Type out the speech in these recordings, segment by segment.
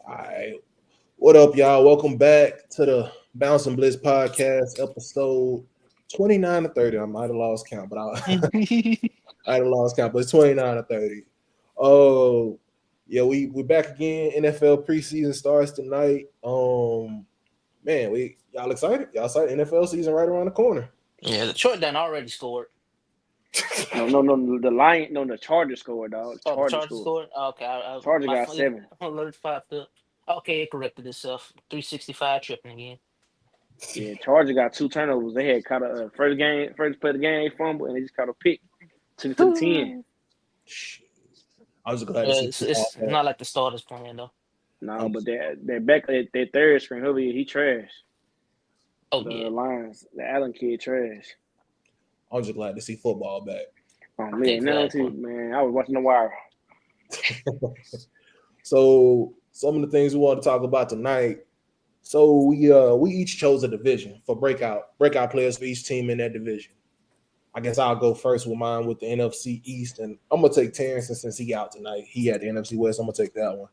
All right. What up, y'all? Welcome back to the Bounce and Blitz podcast, episode 29 to 30. I might have lost count, but I had lost count, but it's 29 to 30. Oh, yeah, we're back again. NFL preseason starts tonight. Man, y'all excited? Y'all excited? NFL season right around the corner. Yeah, Detroit done already scored. No. The Chargers scored, dog. Oh, the Chargers Chargers scored. scored. Okay, Chargers my got phone, yeah, 7. alert popped up. Okay, it corrected itself. 365 tripping again. Yeah, Chargers got 2 turnovers. They had caught a first play of the game, they fumbled, and they just caught a pick. Took it to the 10. I was glad to see It's not like the starters playing though. No, but that back that third string, he trash. Oh The yeah, Lions, the Allen kid trash. I'm just glad to see football back. Oh man, now too, man. I was watching The Wire. So some of the things we want to talk about tonight. So we each chose a division for breakout players for each team in that division. I guess I'll go first with mine with the NFC East, and I'm gonna take Terrence since he out tonight. He had the NFC West. I'm gonna take that one.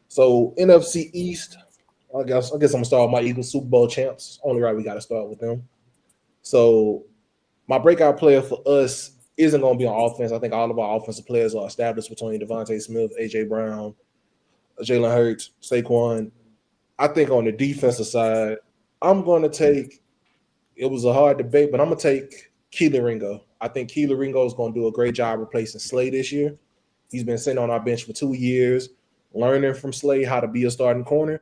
So NFC East, I guess I'm gonna start with my Eagles, Super Bowl champs. Only right we got to start with them. So my breakout player for us isn't gonna be on offense. I think all of our offensive players are established between Devontae Smith, AJ Brown, Jalen Hurts, Saquon. I think on the defensive side, I'm going to take. It was a hard debate, but I'm going to take Keely Ringo. I think Keely Ringo is going to do a great job replacing Slay this year. He's been sitting on our bench for 2 years, learning from Slay how to be a starting corner.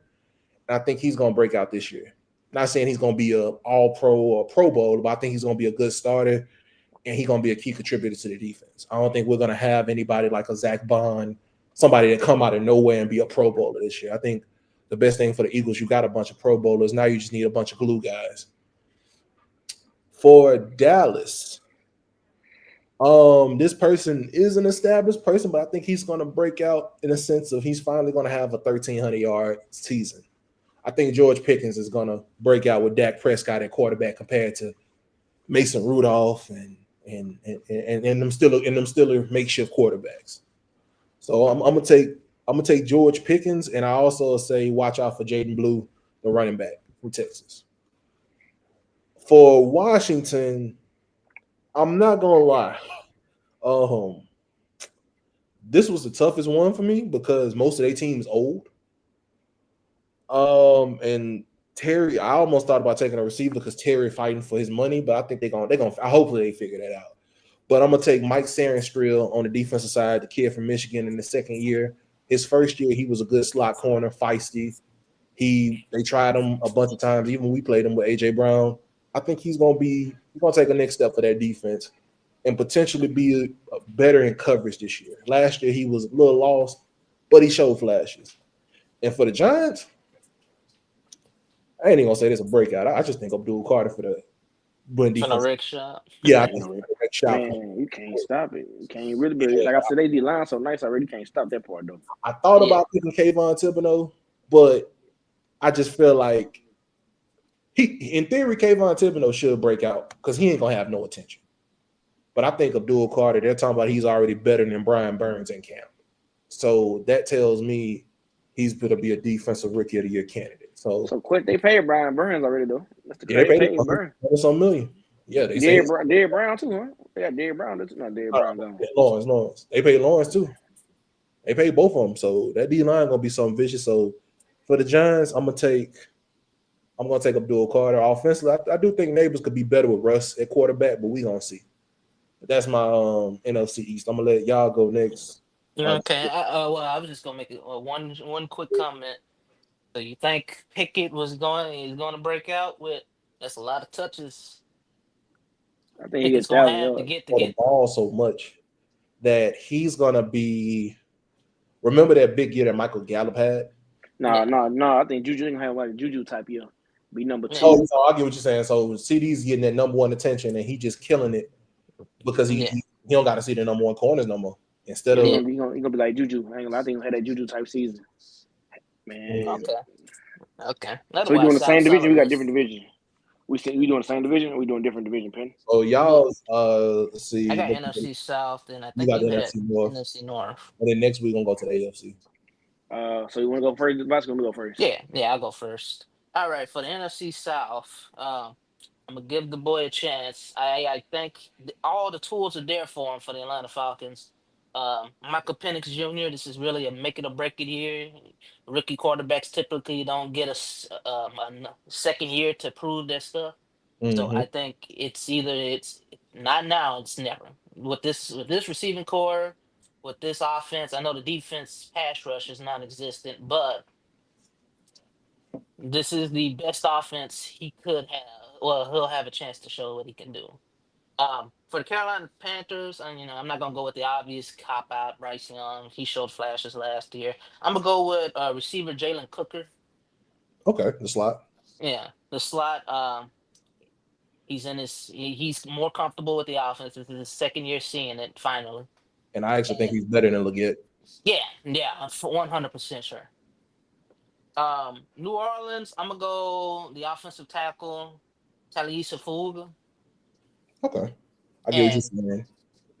And I think he's going to break out this year. Not saying he's going to be a All-Pro or Pro Bowl, but I think he's going to be a good starter, and he's going to be a key contributor to the defense. I don't think we're going to have anybody like a Zach Bond, somebody that come out of nowhere and be a Pro Bowler this year. I think the best thing for the Eagles, you got a bunch of Pro Bowlers. Now you just need a bunch of glue guys. For Dallas, this person is an established person, but I think he's going to break out in a sense of he's finally going to have a 1,300-yard season. I think George Pickens is going to break out with Dak Prescott at quarterback compared to Mason Rudolph and them still makeshift quarterbacks. So I'm gonna take George Pickens, and I also say watch out for Jaden Blue, the running back from Texas. For Washington, I'm not gonna lie. This was the toughest one for me because most of their team is old. And Terry, I almost thought about taking a receiver because Terry fighting for his money, but I think they're gonna hopefully they figure that out. But I'm gonna take Mike Sarenstriel on the defensive side, the kid from Michigan in the second year. His first year, he was a good slot corner, feisty. They tried him a bunch of times, even we played him with AJ Brown. I think he's gonna take a next step for that defense and potentially be better in coverage this year. Last year he was a little lost, but he showed flashes. And for the Giants, I ain't even gonna say this a breakout. I just think Abdul Carter for the defense. Rick shot. Yeah, man, you can't stop it. You can't really be like I said, they D-line so nice. I really can't stop that part though. I thought about picking Kayvon Thibodeau, but I just feel like in theory, Kayvon Thibodeau should break out because he ain't gonna have no attention. But I think Abdul Carter, they're talking about he's already better than Brian Burns in camp. So that tells me he's going to be a defensive rookie of the year candidate. So quick, they paid Brian Burns already though. That's the they paid Burns. Some million. Yeah, they Derrick Brown too, huh? Yeah, Derrick Brown. That's not Derrick Brown. Lawrence. They paid Lawrence too. They paid both of them. So that D line gonna be something vicious. So for the Giants, I'm gonna take Abdul Carter. Offensively, I do think Neighbors could be better with Russ at quarterback, but we gonna see. But that's my NFC East. I'm gonna let y'all go next. Okay. I was just gonna make one quick comment. So you think Pickett is going to break out with? That's a lot of touches. I think he gets going to have to get the ball so much that he's gonna be. Remember that big year that Michael Gallup had? No. I think Juju gonna have like a Juju type year. Be number 2. Oh, so I get what you're saying. So CD's getting that number 1 attention, and he just killing it because he don't got to see the number 1 corners no more. Instead of he gonna be like Juju. I think he'll have that Juju type season. Man. Okay. So we doing the same division. We got different division. We doing the same division. Or we doing different division, Penn. Oh, y'all. Let's see. I got NFC South, and I think you got the NFC North. NFC North. And then next week we're gonna go to the AFC. So you want to go first? Let's go first. Yeah, I'll go first. All right, for the NFC South, I'm gonna give the boy a chance. I think all the tools are there for him for the Atlanta Falcons. Michael Penix Jr. This is really a make it or break it year. Rookie quarterbacks typically don't get second year to prove their stuff. So Mm-hmm. I think it's not now, it's never. With this receiving core, with this offense, I know the defense pass rush is non-existent, but this is the best offense he could have. Well, he'll have a chance to show what he can do. For the Carolina Panthers, I'm not gonna go with the obvious cop out. Bryce Young, he showed flashes last year. I'm gonna go with receiver Jalen Cooker. Okay, the slot. Yeah, the slot. He's more comfortable with the offense. This is his second year seeing it finally. And I actually think And he's better than Leggett. yeah, I'm for 100% sure. New Orleans, I'm gonna go the offensive tackle, Talisa Fuga. Okay. I get what you're And saying.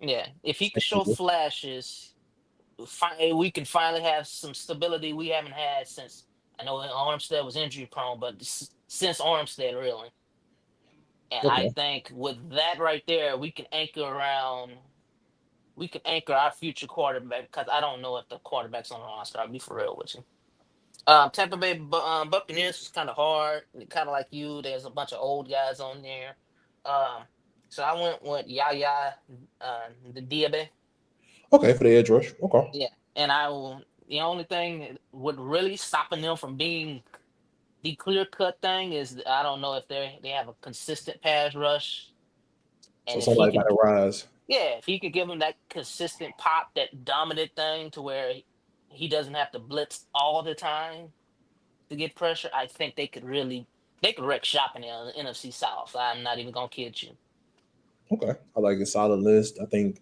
yeah, if he Same could show here. flashes, we can finally have some stability we haven't had since. I know Armstead was injury prone, but since Armstead really. And I Okay. think with that right there, we can anchor our future quarterback because I don't know if the quarterback's on the roster. I'll be for real with you. Tampa Bay Buccaneers is kind of hard, kind of like you. There's a bunch of old guys on there. Um, so I went with Yaya, the Diaby. Okay, for the edge rush. Okay. Yeah, and the only thing what really stopping them from being the clear cut thing is I don't know if they have a consistent pass rush, So and if he somebody got could, to rise. yeah, if he could give them that consistent pop, that dominant thing to where he doesn't have to blitz all the time to get pressure, I think they could wreck shop in the NFC South. I'm not even gonna kid you. Okay. I like a solid list. I think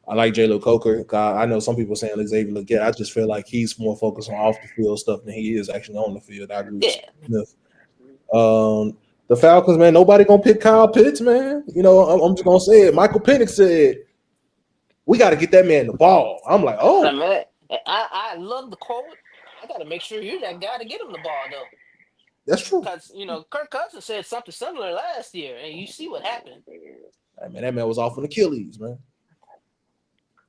I like J-Lo Coker. God, I know some people saying Xavier Leggett. I just feel like he's more focused on off the field stuff than he is actually on the field. I agree with Yeah, Steve Smith. The Falcons, man, nobody gonna pick Kyle Pitts, man. I'm just gonna say it. Michael Penix said we got to get that man the ball. I'm like, I oh, mean, I love the quote. I got to make sure you're that guy to get him the ball though, that's true. because Kirk Cousins said something similar last year, and you see what happened. I mean, that man was off on Achilles, man.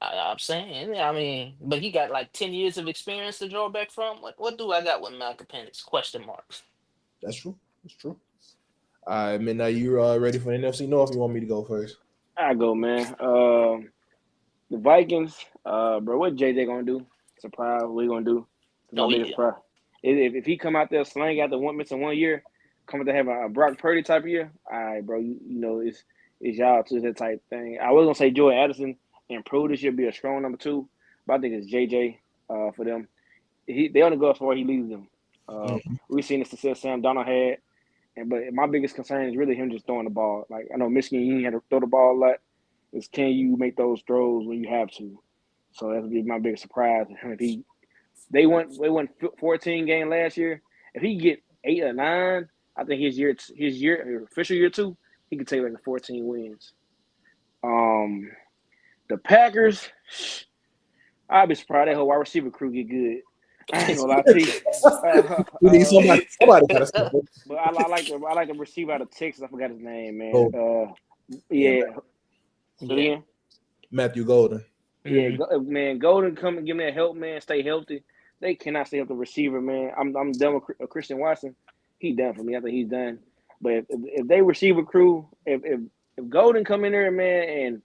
I'm saying, I mean, but he got like 10 years of experience to draw back from. What do I got with Michael Penix? Question marks. That's true. That's true. All right, Midnight, you ready for NFC North? You want me to go first? I go, man. The Vikings, bro. What JJ gonna do? Surprise! What he gonna do? It's my Oh biggest yeah, surprise. If he come out there slang after missing 1 year, come out there have a Brock Purdy type of year. All right, bro. You know it's y'all to that type thing. I was gonna say Joey Addison improved this year, be a strong number two, but I think it's JJ for them. They only go as far as he leaves them. Mhm. We've seen the success Sam Donald had, but my biggest concern is really him just throwing the ball. Like I know Michigan, he had to throw the ball a lot. Is can you make those throws when you have to? So that's be my biggest surprise. If they won 14 game last year. If he get 8 or 9, I think his official year 2, he could take like a 14 wins. Um, the Packers, I'd be surprised that whole wide receiver crew get good. I ain't gonna lie to you. Uh, We need uh, somebody. Somebody got to step up. but I like the receiver out of Texas. I forgot his name, man. Oh, yeah, Yeah. So yeah. again, Matthew Golden. yeah, Mhm. man. Golden come and give me that help, man. Stay healthy. They cannot stay healthy. Receiver, man. I'm done with Christian Watson. He done for me. I think he's done. But if they receiver crew, if Golden come in there, man,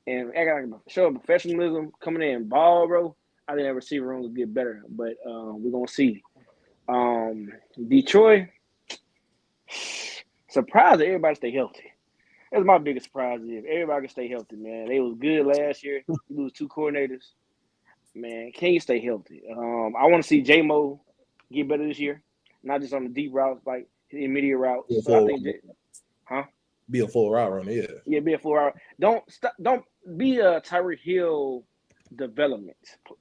and act like show professionalism coming in and ball, bro, I think that receiver room will get better. But we're gonna see. Detroit, surprised that everybody stay healthy. That's my biggest surprise. If everybody can stay healthy, man, they was good last year. You lose 2 coordinators, man. Can you stay healthy? I want to see J Mo get better this year, not just on the deep routes, like the immediate Be a routes. So I full, think, huh? be a full route runner. Yeah, Yeah, be a 4 hour. Don't stop. Don't be a Tyreek Hill development.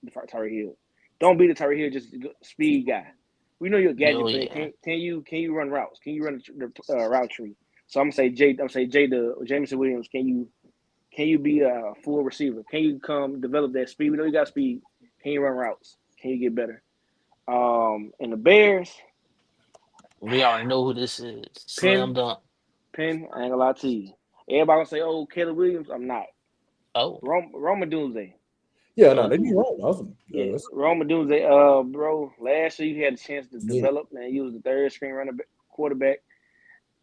Tyreek Hill. Don't be the Tyreek Hill just speed guy. We know you're a Oh gadget player. yeah. Can you run routes? Can you run the route tree? So I'm gonna say Jay. I'm gonna say Jay the Jameson Williams. Can you be a full receiver? Can you come develop that speed? We know you got speed. Can you run routes? Can you get better? And the Bears, We already know who this is. Slam Penn, dunk. I ain't gonna lie to you. Everybody gonna say, "Oh, Caleb Williams." I'm not. Oh. Roma Dunze. Yeah, no, they be Oh. wrong. Awesome. Yeah, That's Roma Dunze. Bro, last year you had a chance to yeah. develop, man. You was the third string quarterback.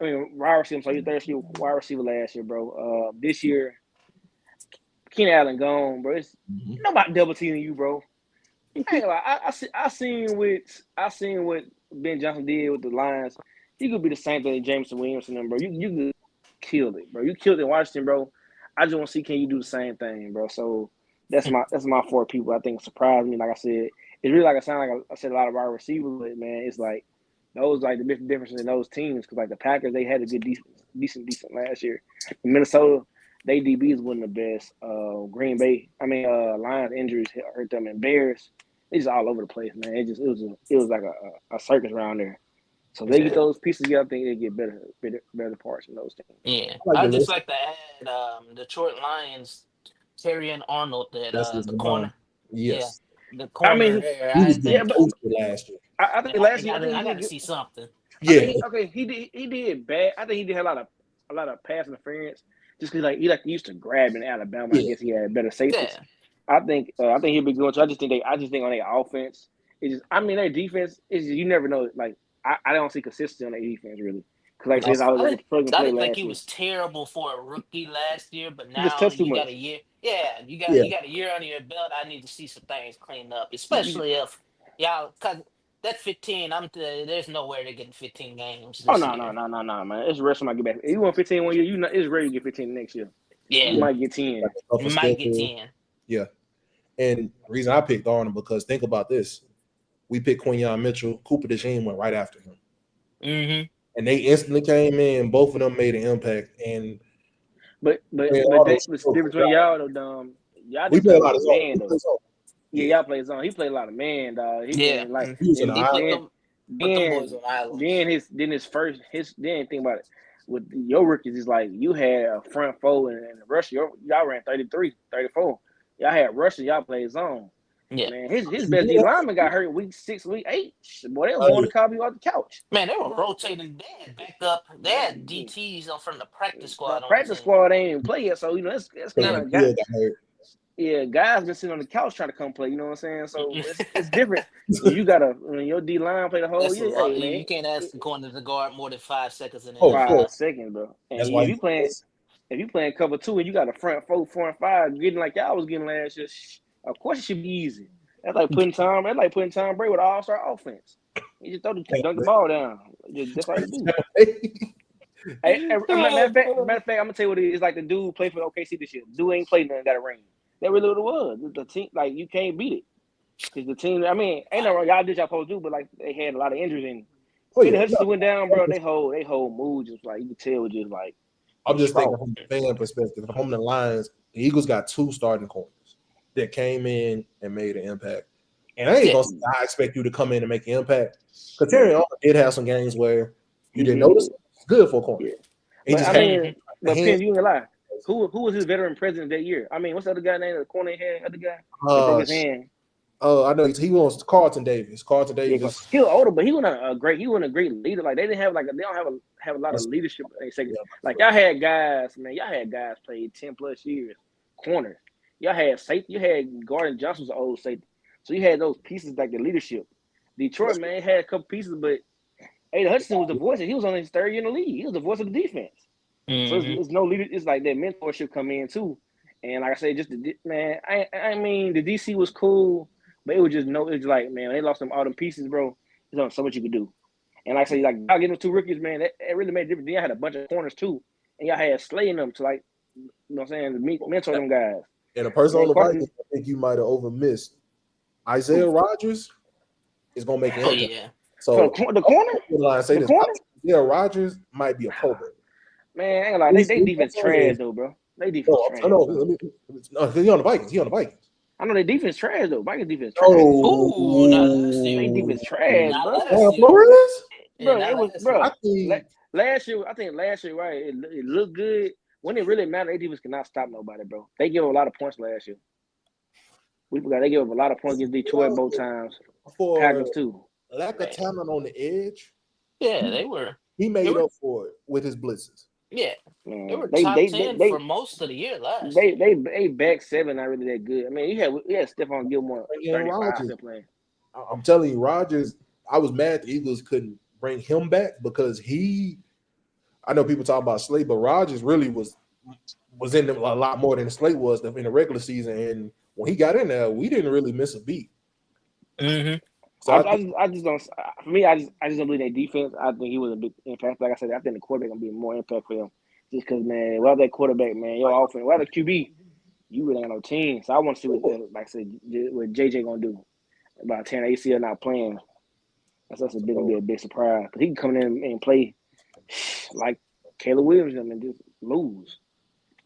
I mean, wide receiver. So you third string wide receiver last year, bro. This year, Keenan Allen gone, bro. It's Mhm. nobody double teaming you, bro. I ain't gonna lie. I seen what Ben Johnson did with the Lions. He could be the same thing as Jameson Williamson, and bro. You could kill it, bro. You killed it in Washington, bro. I just want to see can you do the same thing, bro. So that's my four people. I think surprised me. Like I said, it's really like I sound like I said a lot of our receivers, but man, it's like those like the big difference in those teams because like the Packers they had a good decent last year. In Minnesota, they DBs wasn't the best. Green Bay, Lions injuries hurt them, and Bears. It's just all over the place, man. It was like a circus around there. So if they get Yeah. those pieces together, I think they get better parts in those teams. Yeah. I like I the just list. like to add Detroit Lions, Terrion Arnold, that That's his the name. corner. Yeah. Yes, The I corner mean, there. he I was yeah, getting think but toasted last year. I think last year I he got did to good. see something. I Yeah, think he did bad. I think he did a lot of pass interference just because he used to grab in Alabama. I yeah. guess he had better safeties. Yeah. I think he'll be good. So I just think on their offense, their defense is you never know. Like I don't see consistency on their defense really because like I said, it's That's always I like didn't, a plug and I play didn't think last he year. was terrible for a rookie last year, but He just now touched too you got a much. year. Yeah, yeah. you got a year under your belt. I need to see some things cleaned up, You especially if y'all cause that 15. There's nowhere they're getting 15 games Oh this no year. man! It's the rest of my get back. If you want 15 1 year, it's ready to get 15 next year. You Yeah, Yeah, might get 10. off you a might get schedule. 10. Yeah, and the reason I picked Arnold because think about this: we picked Quinyon Mitchell, Cooper DeJean went right after him, Mm-hmm. and they instantly came in. Both of them made an impact, and But the difference between y'all though, y'all we didn't play play a a lot lot of of zone. man We play though. zone. Yeah, Yeah, y'all play zone. He played a lot of man, dog. He Yeah, been like he was in the he eye. put them boys on islands. then think about it. With your rookies, it's like you had a front four and rush. Y'all ran 33, 34. Y'all had rushers. Y'all played zone. Yeah, Man, his best D lineman got hurt week 6, week 8. Boy, they were Oh blowing yeah, the copy off the couch. man, they were rotating. They had backup. They had DTs on from the practice squad on the Practice team. squad ain't even play yet, so that's because kind Yeah. of guy. McGill got hurt. Yeah, guys been sitting on the couch trying to come play. You know what I'm saying? So it's different when you got when your D line play the whole That's a year. lot. Hey You man, can't ask the corner to guard more than 5 seconds in the Oh, of NFL. 5 seconds, bro. And that's why if you playing cover two and you got a front four and five, getting like y'all was getting last year, of course it should be easy. That's like putting Tom Brady with an all-star offense. You just dunk the ball down. That's all you do. Matter of fact, I'm gonna tell you what it is. It's like the dude played for OKC this year. Dude ain't played nothing, got a ring. That really what it was. The team, like you can't beat it because the team. Ain't no wrong. Y'all did y'all supposed to do, but like they had a lot of injuries and Oh yeah, Aiden no, Hutchinson went down, bro. They whole mood just like you could tell was just like I'm just thinking distraught. from the fan perspective. If I'm in the Lions, the Eagles got two starting corners that came in and made an impact. And I ain't Yeah. gonna say I expect you to come in and make an impact. Because Terry Arnold did have some games where you He didn't did. notice. It's good for a corner. Yeah. He But just had a but hand. Penn, you ain't gonna lie. Who was his veteran president that year? What's the other guy named the corner he had? Other guy that broke his hand. I know he wants Carlton Davis. Carlton Yeah, Davis. he was older, but he wasn't a great leader. Like they didn't have they don't have a lot of That's, leadership. They say yeah, like y'all had guys, man. Y'all had guys played 10+ years, corners. Y'all had safety. You had Gordon Johnson's an old safety, so you had those pieces like the leadership. Detroit that's man had a couple pieces, but Aiden Hutchinson was the voice. He was on his third year in the league. He was the voice of the defense. So Mm-hmm. it's no leader. It's like that mentorship come in too. And like I said, just man, the DC was cool, but it was just no. It's like man, they lost them all them pieces, bro. There's only so much you could do. And like I say, like y'all getting them two rookies, man, that really made a difference. Then y'all had a bunch of corners too, and y'all had Slay in them to like, you know what I'm saying, to mentor them guys. and a person on Man, the Carson, Vikings, I think you might have overmissed. Isaiah who? Rodgers is gonna make an Oh impact. yeah. So The corner, say the this. corner. Isaiah Rodgers might be a Pro Bowl. Man, I ain't gonna lie, they defense trash though, bro. They defense trash. No, Bro. no, he on the Vikings. He on the Vikings. I know their defense trash though. Vikings defense trash. Ooh, now let's They see. defense trash, Now bro. let's see. Flores? Yeah, Bro, now it was let's bro. see. I think I think last year, right? It looked good. When it really mattered, they defense cannot stop nobody, bro. They give up a lot of points last year. We forgot they gave up a lot of points against Detroit both times. for Packers too. lack of Man, talent on the edge, yeah, they were. he They made were. up for it with his blitzes. Yeah, they Man, were they top they they 10 for they most of the year last they year. they, they back seven not really that good. I mean, you had Stephon Gilmore Again, 35 Rodgers. still playing. I'm telling you, Rodgers. I was mad the Eagles couldn't bring him back because he. I know people talk about Slate, but Rodgers really was in a lot more than Slate was in the regular season. And when he got in there, we didn't really miss a beat. Mm-hmm. So I think I just don't. For me, I just don't believe their defense. I think he was a big impact. Like I said, I think the quarterback gonna be more impact for them. Just because, man, without that quarterback, man, your offense, without the QB, you really ain't got no team. So I want to see what, like I said, what JJ gonna do about 10 ACL not playing. Gonna be a big surprise because he can come in and play like Caleb Williams and just lose.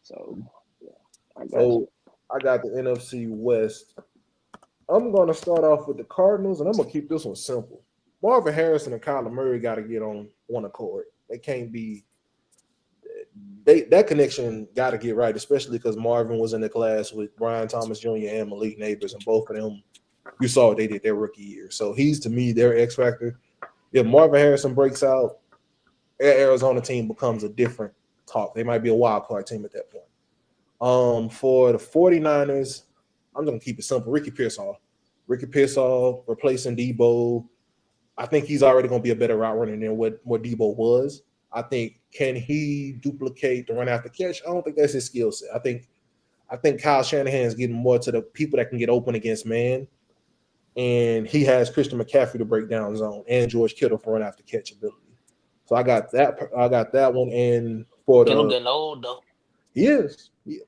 So yeah, I got you. so. I got the NFC West. I'm going to start off with the Cardinals, and I'm going to keep this one simple. Marvin Harrison and Kyler Murray got to get on one accord. They can't be. That connection got to get right, especially because Marvin was in the class with Brian Thomas Jr. and Malik Neighbors, and both of them, you saw what they did their rookie year. So he's to me their X factor. If Marvin Harrison breaks out, Arizona team becomes a different talk. They might be a wild card team at that point. For the 49ers, I'm going to keep it simple. Ricky Pearsall replacing Debo. I think he's already going to be a better route runner than what Debo was. I think can he duplicate the run after catch? I don't think that's his skill set. I think Kyle Shanahan is getting more to the people that can get open against man, and he has Christian McCaffrey to break down zone and George Kittle for run after catch ability. So I got that. I got that one. And for Kittle the getting old though. he is. Yeah.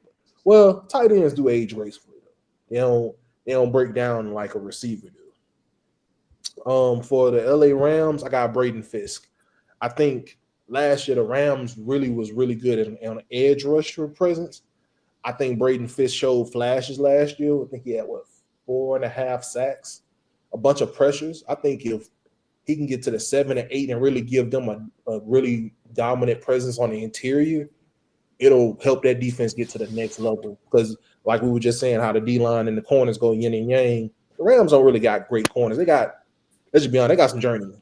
Well, tight ends do age gracefully. They don't break down like a receiver do. For the LA Rams, I got Braden Fisk. I think last year the Rams was really good on edge rusher presence. I think Braden Fisk showed flashes last year. I think he had 4.5 sacks, a bunch of pressures. I think if he can get to the 7 and 8 and really give them a really dominant presence on the interior, it'll help that defense get to the next level. Because like we were just saying, how the D-line and the corners go yin and yang. The Rams don't really got great corners. Let's just be honest, they got some journeymen.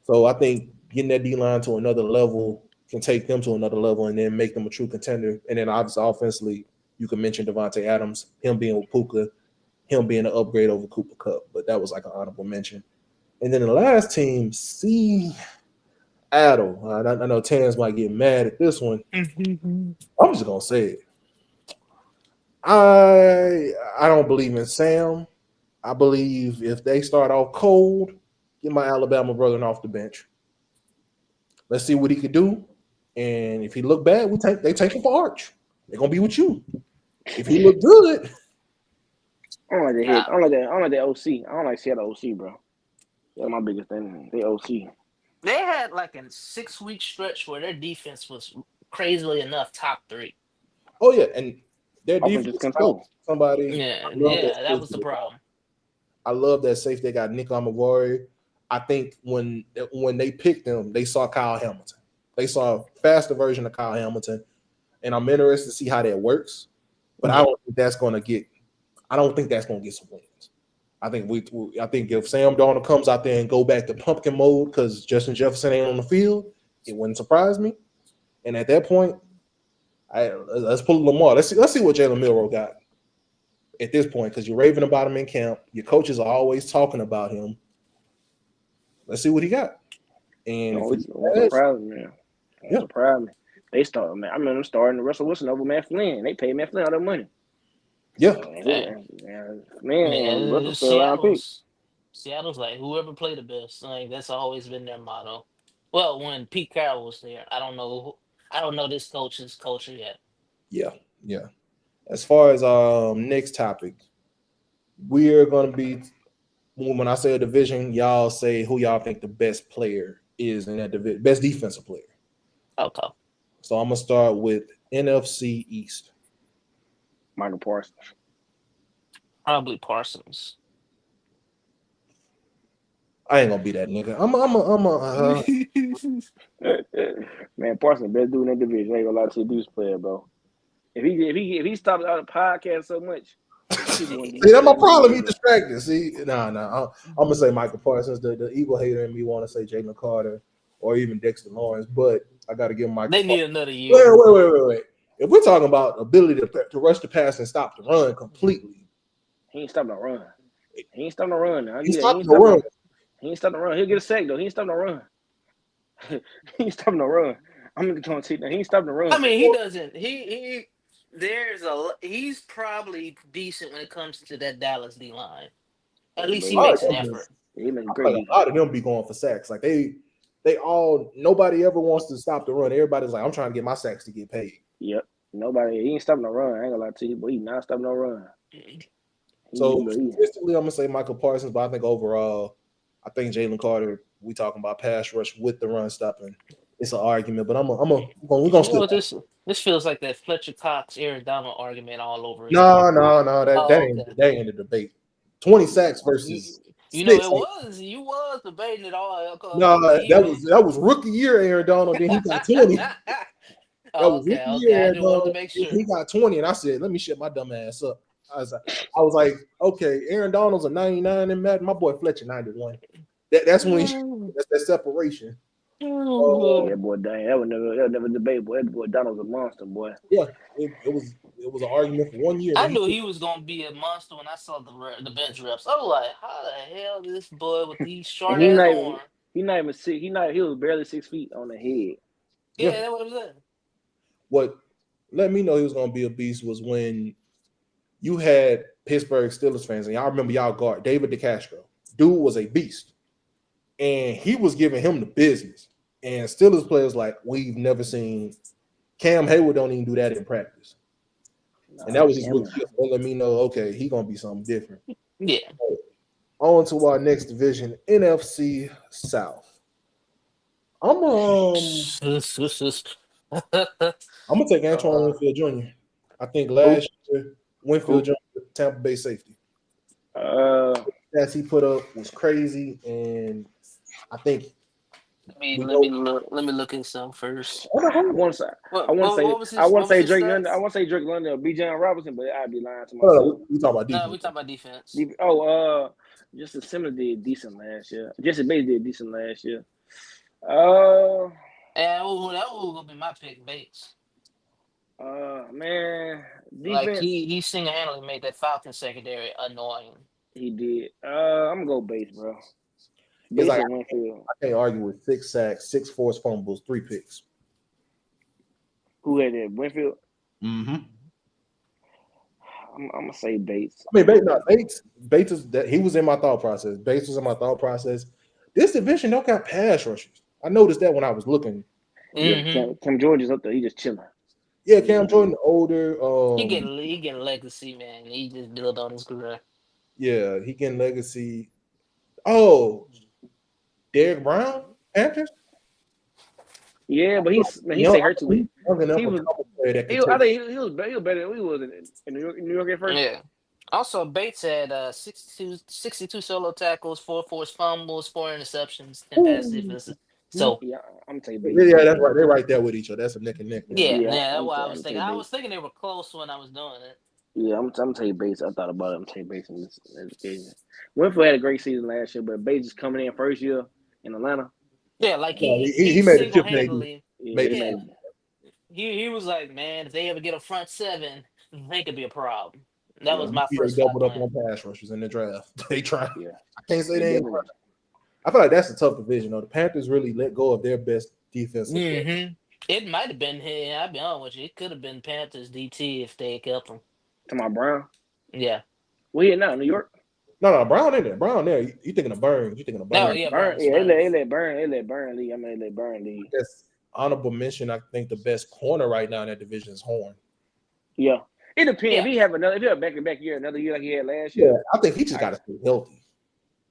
So I think getting that D-line to another level can take them to another level and then make them a true contender. And then obviously offensively, you can mention Devontae Adams, him being with Puka, him being an upgrade over Cooper Kupp. But that was like an honorable mention. And then the last team, Seattle. I know Tans might get mad at this one. I'm just gonna say it. I don't believe in Sam. I believe if they start off cold, get my Alabama brother off the bench. Let's see what he could do. And if he look bad, they take him for Arch. They're gonna be with you. If he look good, I don't like the head. I don't like that OC. I don't like Seattle OC, bro. That's my biggest thing. They OC. They had like a 6-week stretch where their defense was crazily enough top 3. oh yeah, and their Offensive defense control. somebody. Yeah, I love that was the problem. I love that safe. They got Nick Amavori. I think when they picked them, they saw Kyle Hamilton. They saw a faster version of Kyle Hamilton, and I'm interested to see how that works. But I don't think that's going to get some wins. I think if Sam Darnold comes out there and go back to pumpkin mode because Justin Jefferson ain't on the field, it wouldn't surprise me. And at that point, let's pull Lamar. Let's see what Jalen Milroe got at this point, because you're raving about him in camp. Your coaches are always talking about him. Let's see what he got. And Don't surprise me, man. Don't surprise me. They start, man. I remember them starting Russell Wilson over Matt Flynn. They paid Matt Flynn all their money. Yeah. Man, Russell's still around pick. Seattle's like whoever played the best. Like that's always been their motto. Well, when Pete Carroll was there, I don't know this coach's culture yet. Yeah. As far as next topic, we are going to be, when I say a division, y'all say who y'all think the best player is in that division, best defensive player. Okay. So I'm going to start with NFC East. Michael Parsons. Probably Parsons. I ain't gonna be that nigga. Man, Parsons best dude in that division. I ain't gonna lie to you, dude's player, bro. If he stops out the podcast so much, 1D. See, that's my problem. He distracted. See, nah. I'm gonna say Michael Parsons. The evil hater in me want to say Jalen Carter or even Dexter Lawrence, but I got to give Michael. They need Parsons. another year. Wait. If we're talking about ability to rush the pass and stop the run completely, he ain't stopping no run. He ain't stopping no run. Now. He ain't stopping no run. He'll get a sack though. He ain't stopping no run. He ain't stopping no run. I'm going to see that. He ain't stopping no run. I mean, he doesn't. He's probably decent when it comes to that Dallas D line. At least he makes an effort. He makes great. A lot of them be going for sacks. Like they all nobody ever wants to stop the run. Everybody's like, I'm trying to get my sacks to get paid. Yep. Nobody. He ain't stopping no run. I ain't gonna lie to you, but he not stopping no run. So statistically, I'm gonna say Michael Parsons, but I think overall, I think Jalen Carter. We talking about pass rush with the run stopping. It's an argument, but we're gonna. This feels like that Fletcher Cox, Aaron Donald argument all over again. No, that ain't a debate. 20 sacks versus. You was debating it all. No, that was rookie year Aaron Donald. Then he got 20. Okay. I just wanted to make sure he got 20, and I said, "Let me shut my dumb ass up." I was like, "Okay, Aaron Donald's a 99 in Madden. My boy Fletcher 91." That's when that's that separation. Yeah, boy, dang, that would never debate, boy. That boy Donald's a monster, boy. Yeah, it was an argument for 1 year. I knew he was gonna be a monster when I saw the bench reps. I was like, how the hell is this boy with these short ass arms? He not even 6. He was barely 6 feet on the head. Yeah, that's what it was. What let me know he was gonna be a beast was when you had Pittsburgh Steelers fans, and y'all remember y'all guard David DeCastro. Dude was a beast. And he was giving him the business. And Steelers players like, we've never seen Cam Hayward don't even do that in practice. And that was his rookie. Let me know, okay, he gonna be something different. Yeah. On to our next division, NFC South. I'm gonna take Antoine Winfield Jr. I think last year Winfield Jr. Tampa Bay safety. That he put up was crazy, and I think. Let me look at some first. I want to say Drake London. I want to say Drake London or B. John Robinson, but I'd be lying to myself. We talk about defense. No, we talk about defense. Justin Simmons did decent last year. Jesse Bates did decent last year. And that was gonna be my pick, Bates. Man, defense. Like he single-handedly made that Falcon secondary annoying. He did. I'm gonna go Bates, bro. Bates like, I can't argue with 6 sacks, 6 forced fumbles, 3 picks. Who had that? Winfield? Mm-hmm. I'm gonna say Bates. I mean, Bates is that he was in my thought process. Bates was in my thought process. This division don't got pass rushers. I noticed that when I was looking. Mm-hmm. Yeah, Cam George is up there. He just chilling. Yeah, Cam Jordan older. He getting legacy, man. He just built on his career. Yeah, he getting legacy. Oh, Derek Brown, Panthers. Yeah, but he stay hurt too late. I think he was better than we was in New York at first. Yeah. Also, Bates had 62 solo tackles, 4 forced fumbles, 4 interceptions, 10 pass defenses. So yeah, I'm gonna Bates. Yeah, that's right. They're right there with each other. That's a neck and neck. Yeah, that's what I was thinking. I was thinking they were close when I was doing it. Yeah, I'm telling you Bates. I thought about it. I'm telling Bates in this occasion. Winfield had a great season last year, but Bates is coming in first year in Atlanta. Yeah, like he made a chip handle. He was like, man, if they ever get a front 7, they could be a problem. That was my first. Doubled up on pass rushers in the draft. They try. Yeah, I can't say they ain't. I feel like that's a tough division. Though the Panthers really let go of their best defense. Mm-hmm. It might have been. I'll be honest with you. It could have been Panthers DT if they kept them. To my Brown. Yeah. Where you now? New York. No, Brown in there. Brown there. You thinking of Burns? You thinking of Burns? No, yeah, Burns. Yeah, they let Burn lead. I mean, they let Burn lead. That's honorable mention. I think the best corner right now in that division is Horn. Yeah, it depends. Yeah. If he have a back-to-back year, another year like he had last year. Yeah, I think he just got to stay healthy.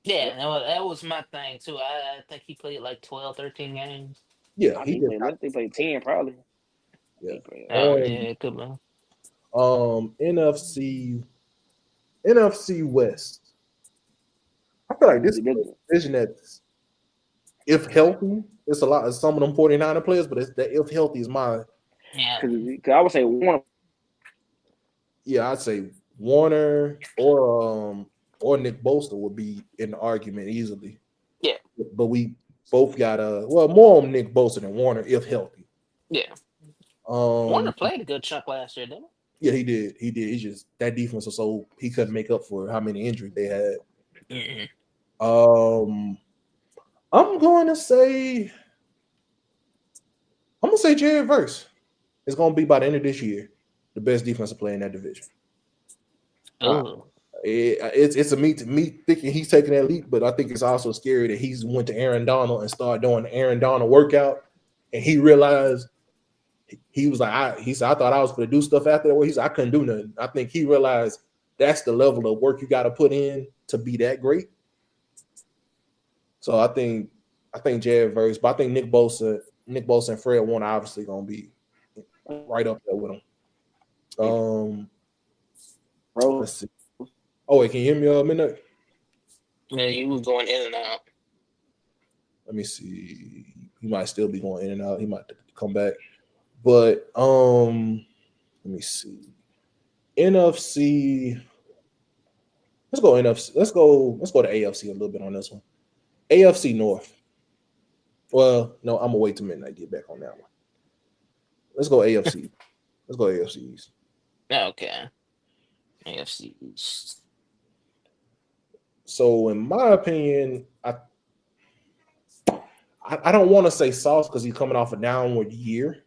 Yeah, that was my thing too. I think he played like 12, 13 games. Yeah, he played 10 probably. Yeah, it could be. NFC West. I feel like this division that, if healthy, it's a lot of some of them 49er players, but it's that if healthy is mine. Yeah, because I would say one. Yeah, I'd say Warner or Nick Bosa would be in the argument easily. Yeah. But we both got more on Nick Bosa than Warner if healthy. Yeah. Warner played a good chunk last year, didn't he? Yeah, he did. He did. He just that defense was so he couldn't make up for how many injuries they had. Mm-hmm. I'm gonna say Jared Verse is gonna be by the end of this year the best defensive player in that division. Oh. It's a me thinking he's taking that leap, but I think it's also scary that he's went to Aaron Donald and started doing the Aaron Donald workout, and he realized he was like, he said, I thought I was going to do stuff after that. He said, I couldn't do nothing. I think he realized that's the level of work you got to put in to be that great. So I think Jared Verse, but I think Nick Bosa and Fred Warner obviously going to be right up there with him. Let's see. Oh, wait, can you hear me, Midnight? Yeah, you was going in and out. Let me see. He might still be going in and out. He might come back. But let me see. NFC. Let's go NFC. Let's go to AFC a little bit on this one. AFC North. Well, no, I'm gonna wait till midnight to get back on that one. Let's go AFC. Let's go AFC East. Okay. AFC East. So, in my opinion, I don't want to say Sauce because he's coming off a downward year.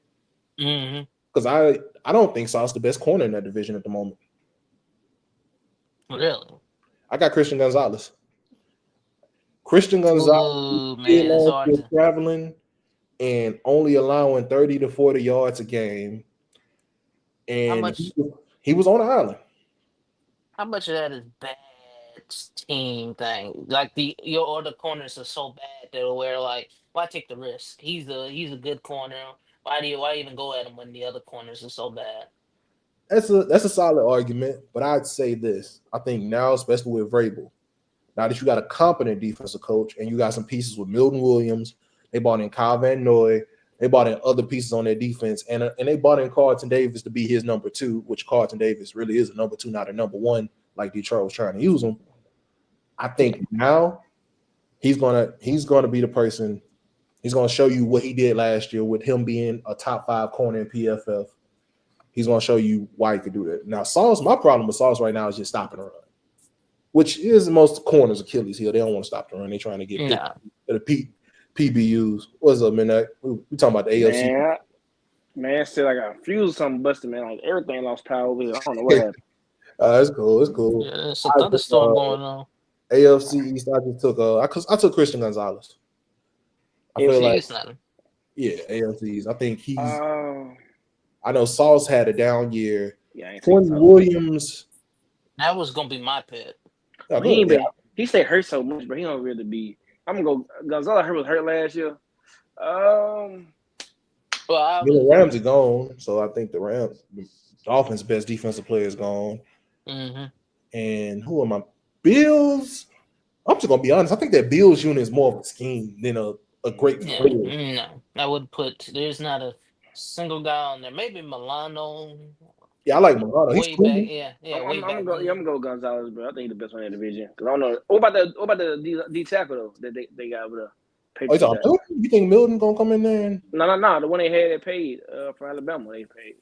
Because I don't think Sauce is the best corner in that division at the moment. Really? I got Christian Gonzalez. Christian Gonzalez is traveling and only allowing 30 to 40 yards a game. And he was on the island. How much of that is bad team thing? Like your other corners are so bad that where like, why take the risk? He's a good corner. Why even go at him when the other corners are so bad? That's a solid argument, but I'd say this. I think now, especially with Vrabel, now that you got a competent defensive coach and you got some pieces with Milton Williams, they brought in Kyle Van Noy, they brought in other pieces on their defense, and they brought in Carlton Davis to be his number 2, which Carlton Davis really is a number 2, not a number 1, like Detroit was trying to use him. I think now he's gonna be the person. He's gonna show you what he did last year with him being a top 5 corner in PFF. He's gonna show you why he could do that. Now, Sauce, my problem with Sauce right now is just stopping the run, which is most corners' Achilles heel. They don't want to stop the run. They're trying to get the PBUs. What's up, man? We talking about the AFC. Man, said I got fused something busted, man. Like everything lost power over here. I don't know what happened. It's cool. It's cool. Yeah, there's a thunderstorm going on. AFC East, I just took I took Christian Gonzalez. I feel like AFC East. I think he's I know Sauce had a down year. Yeah, Quentin Williams. That was gonna be my pick. He stayed hurt so much, but he don't really be. I'm gonna go. Gonzalez was hurt last year. The Rams are gone, so I think the Dolphins' best defensive player is gone. Mm-hmm. And who am I? Bills. I'm just gonna be honest. I think that Bills unit is more of a scheme than a great player. No, I would put. There's not a single guy on there. Maybe Milano. Yeah, I like Milano. He's cool. I'm gonna go Gonzalez, bro. I think he's the best one in the division. Cause I don't know. What about the D tackle though that they got over there? You think Milton gonna come in there? And... No. The one they had that paid for Alabama, they paid.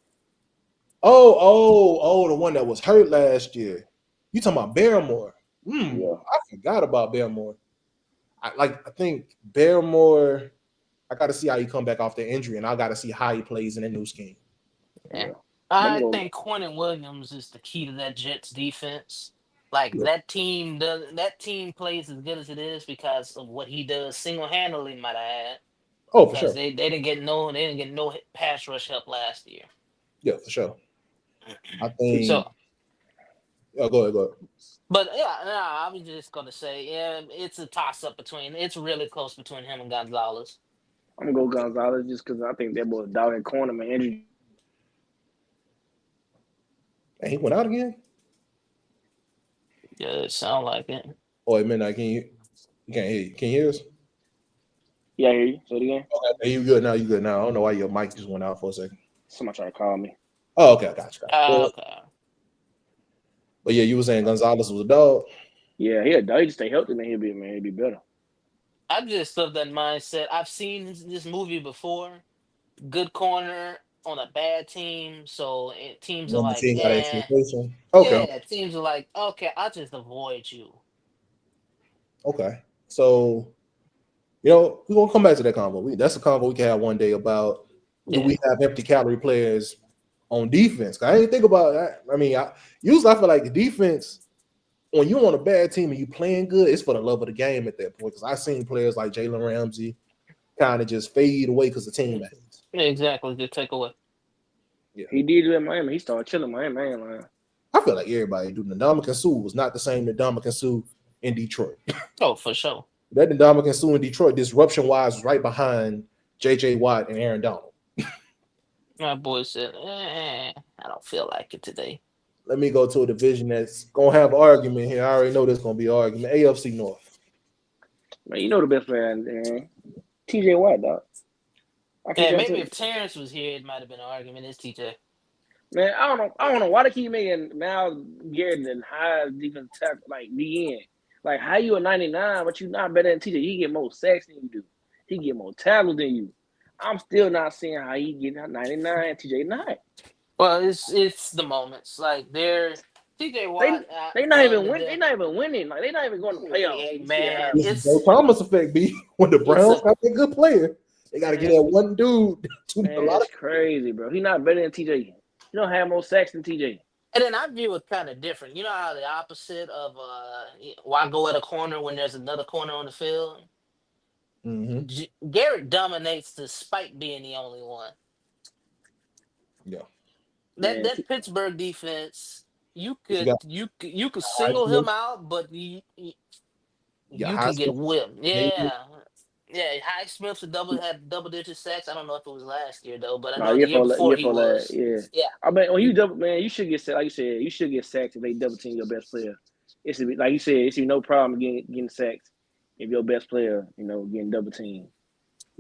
Oh, the one that was hurt last year. You talking about Barrymore? Yeah. I forgot about Barrymore. I think Barrymore. I got to see how he come back off the injury, and I got to see how he plays in the new scheme. Yeah. I think Quentin Williams is the key to that Jets defense. That team plays as good as it is because of what he does single-handedly, might I add. Oh, for sure. They didn't get no pass rush help last year. Yeah, for sure. I think so. Oh, go ahead. But I was just gonna say, it's a toss-up it's really close between him and Gonzalez. I'm gonna go Gonzalez just because I think that boy dog at corner, man. Injury. And he went out again? Yeah, it sounds like it. Oh, at midnight, you can't hear you. Can you hear us? Yeah, I hear you. Say it again. Okay, you good now. I don't know why your mic just went out for a second. Somebody trying to call me. Oh, okay, I got you. Okay. But yeah, you were saying Gonzalez was a dog. Yeah, he just stay healthy, man. He'll be better. I just love that mindset. I've seen this movie before. Good corner on a bad team, so teams are When the like, team got eh. expectation. Okay. Yeah, teams are like, okay, I'll just avoid you. Okay. So, we're gonna come back to that convo. That's a convo we can have one day about do Yeah. we have empty calorie players on defense? 'Cause I didn't think about that. I mean, usually I feel like the defense, when you're on a bad team and you playing good, it's for the love of the game at that point. Because I've seen players like Jalen Ramsey kind of just fade away because the team ends. Yeah, exactly. Good takeaway. Yeah. He did it at Miami. He started chilling Miami. I feel like everybody do. Ndamukong Suh was not the same Ndamukong Suh in Detroit. Oh, for sure. That Ndamukong Suh in Detroit, disruption wise, was right behind J.J. Watt and Aaron Donald. My boy said, I don't feel like it today. Let me go to a division that's gonna have an argument here. I already know there's gonna be an argument. AFC North. Man, you know the best player, man. T.J. Watt, dog. Yeah, maybe if Terrence was here, it might have been an argument. It's TJ. Man, I don't know why they keep making Myles Garrett and high defense tackle like the end. Like how you a 99, but you not better than TJ. He get more sacks than you do. He get more tackles than you. I'm still not seeing how he get 99 and TJ not. Well, it's the moments. Like TJ Watt. They not even win. They not even winning. Like they not even going to playoffs. Hey, man, It's Joe Thomas effect, B. When the Browns got a good player, they got to get that one dude. Man, that's crazy, bro. He not better than TJ. He don't have more sacks than TJ. And then I view it kind of different. You know how the opposite of why go at a corner when there's another corner on the field? Mm-hmm. Garrett dominates despite being the only one. Yeah. That Pittsburgh defense, you could single him out, but you can get whipped. Yeah. Yeah, Highsmith had double-digit sacks. I don't know if it was last year though, but I know the year before he was. Yeah. I mean, when you double, man, you should get sacked. Like you said, you should get sacked if they double team your best player. It should be like you said. It should be no problem getting sacked if your best player, getting double teamed.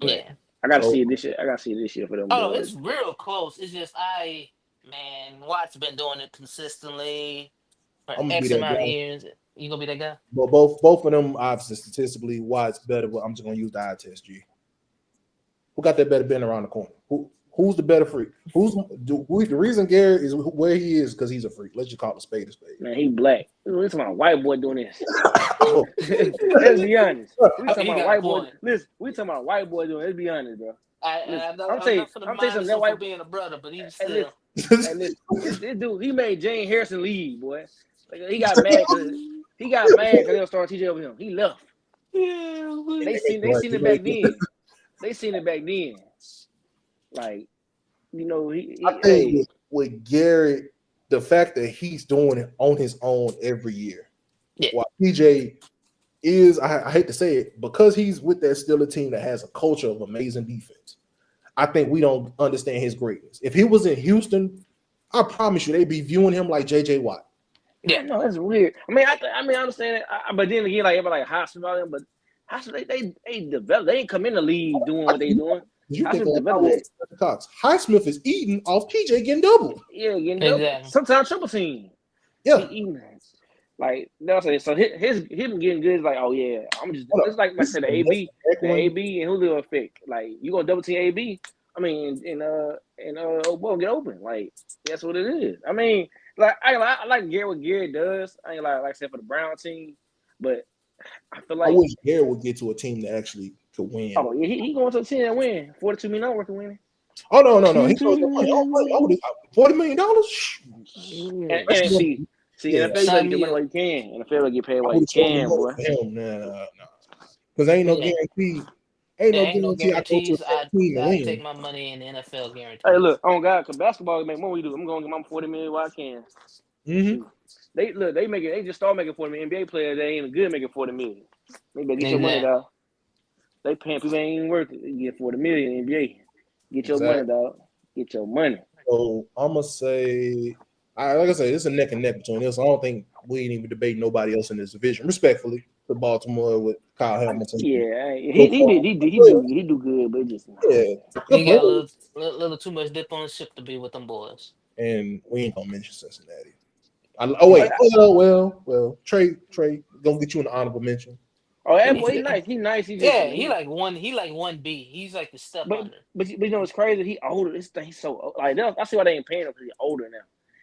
Yeah. I gotta see it this year. I gotta see it this year for them. Oh, it's real close. It's just Watt's been doing it consistently for X amount of years. You gonna be that guy? Well, both of them, obviously, statistically, Watt's better. But I'm just gonna use the eye test. G. Who got that better been around the corner? Who's the better freak? The reason Garrett is where he is because he's a freak. Let's just call it a spade a spade. Man, he black. We're talking about a white boy doing this. Let's be honest. We talking about white boy. Listen, we talking about a white boy doing. Let's be honest, bro. I'm telling you something. That white being a brother, but he's still. This dude, he made Jane Harrison leave, boy. Like, he got mad because they were starting TJ over him. He left. They seen it back then. They seen it back then. Like, I think with Garrett, the fact that he's doing it on his own every year. Yeah. While TJ is, I hate to say it, because he's with that Steelers team that has a culture of amazing defense. I think we don't understand his greatness. If he was in Houston, I promise you they'd be viewing him like J.J. Watt. Yeah, no, that's weird. I understand it, but then again, like everybody like Hostel about them, but Hostel they develop. They ain't come in the league doing what they doing. Highsmith is eating off TJ getting double. Yeah, getting double. Exactly. Sometimes triple team. Yeah, like that's it. So him getting good is like, oh yeah, I'm just. It's like I said, the AB and Julio effect. Like you gonna double team AB? I mean, and Obo get open. Like that's what it is. I mean, like I like Garrett what Garrett does. I ain't like I said for the Brown team, but I feel like I wish Garrett would get to a team that actually could win. Oh yeah, he going to a team and win. $42 million worth of winning. Oh no. He goes $40 million. And see, NFL you get money while you can. NFL get paid while you can, boy. No. Because ain't no guarantee. Ain't no guarantees. I take my money in the NFL guarantee. Hey, look, on God, because basketball make more. We do. I'm going to get my $40 million while I can. Mm-hmm. They just start making $40 million. NBA players, they ain't good making $40 million. They better get your money, dog. They paying people ain't even worth it. You get $40 million in NBA. Get your money, dog. Get your money. So I'm gonna say, like I said, it's a neck and neck between us. I don't think we ain't even debate nobody else in this division. Respectfully, to Baltimore with Kyle Hamilton. Yeah, he do good, but just he got a little too much dip on his ship to be with them boys. And we ain't gonna mention Cincinnati. Wait. Well. Trey, gonna get you an honorable mention. Oh, that boy, he nice. He nice. He just He like 1B. He's like the step but under. but you know it's crazy. He older. This thing he's so old. Like I see why they ain't paying him because he's older now.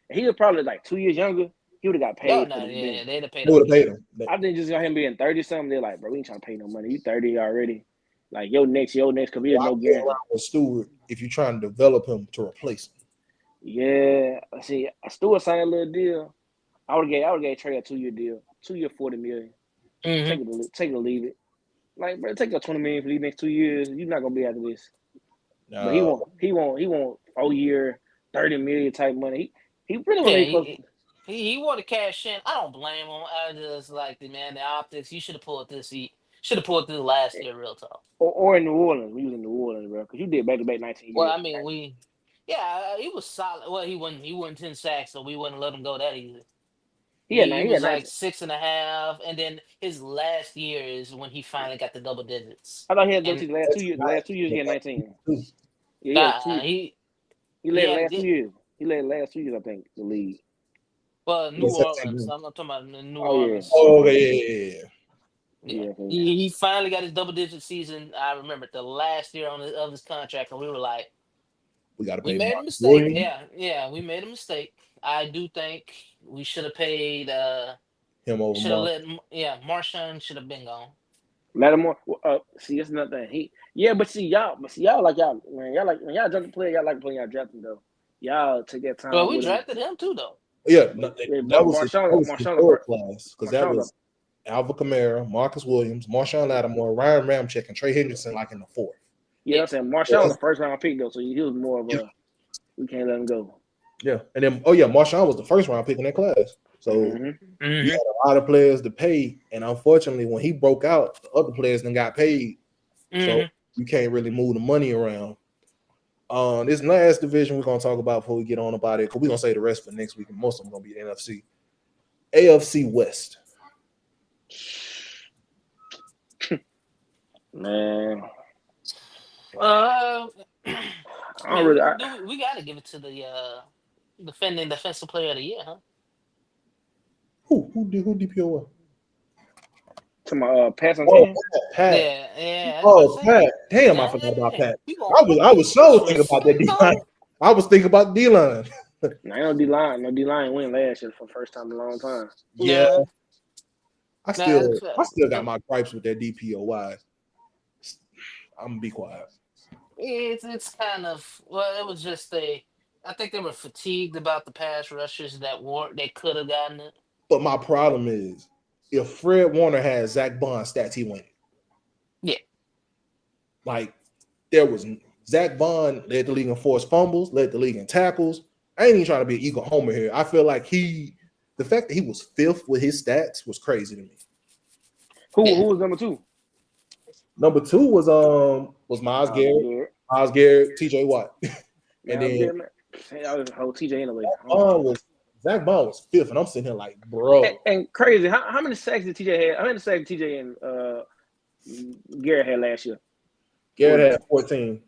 And he was probably like 2 years younger. He would have got paid. They'd have paid They would have paid him. I think just got him being 30 something. They're like, bro, we ain't trying to pay no money. You 30 already. Like your next because we have no guarantee. With Stewart, if you're trying to develop him to replace him. Yeah, see, Stewart signed a little deal. I would have gave Trey a 2-year deal, 2-year, $40 million. Mm-hmm. Take it or leave it. Like, bro, take $20 million for these next 2 years. You're not gonna be after this. But he won't 4-year, $30 million type money. He really want to he want to cash in. I don't blame him. I just like the optics. You should have pulled this. He should have pulled this last year, real talk. Or in New Orleans. We was in New Orleans, bro, because you did back-to-back 19 years. Well, I mean, he was solid. Well, he won 10 sacks, so we wouldn't let him go that easy. He was like 6.5, and then his last year is when he finally got the double digits. I thought he had those last 2 years. The last 2 years he had 19. Yeah, he led the last 2 years. He led the last 2 years, I think, the league. Well, New Orleans. I'm not talking about New Orleans. Oh, okay, yeah. He finally got his double-digit season. I remember the last year of his contract, and we were like, we made a mistake. Yeah, we made a mistake. I do think we should have paid him over. Marshawn should have been gone. Let him see, it's another thing. Y'all like y'all when y'all draft a player, y'all like playing y'all drafting though. Y'all take that time. Well, we drafted him too though. Yeah, that was Marshawn class because that was Alvin Kamara, Marcus Williams, Marshawn Lattimore, Ryan Ramczyk, and Trey Hendrickson like in the 4th. Yeah, I'm saying Marshawn was the first round pick though, so he was more of a we can't let him go. Yeah, and then Marshawn was the first round pick in that class. So you had a lot of players to pay, and unfortunately, when he broke out, the other players then got paid. So you can't really move the money around. This last division we're gonna talk about before we get on about it, because we're gonna say the rest for next week, and most of them gonna be the NFC. AFC West. Man. I don't really. We got to give it to the defending defensive player of the year, huh? Who DPOY? To my Pat on Pat. Yeah. Oh, Pat. Damn, I forgot about Pat. I was so thinking about that D-line. I was thinking about D-line. No D-line win last year for the first time in a long time. Yeah. I still got my gripes with that DPOY. I'm gonna be quiet. It's kind of it was just I think they were fatigued about the pass rushes they could have gotten it. But my problem is if Fred Warner had Zach Bond stats, he went. Yeah. Like there was Zach Bond led the league in forced fumbles, led the league in tackles. I ain't even trying to be an Eagle homer here. I feel like the fact that he was 5th with his stats was crazy to me. Who was number 2? Number 2 was Myles Garrett. Myles Garrett, TJ Watt. And then I was whole TJ anyway. Zach Bond was 5th, and I'm sitting here like, bro. And crazy. How many sacks did TJ have? How many sacks did TJ and Garrett had last year? Garrett had 14.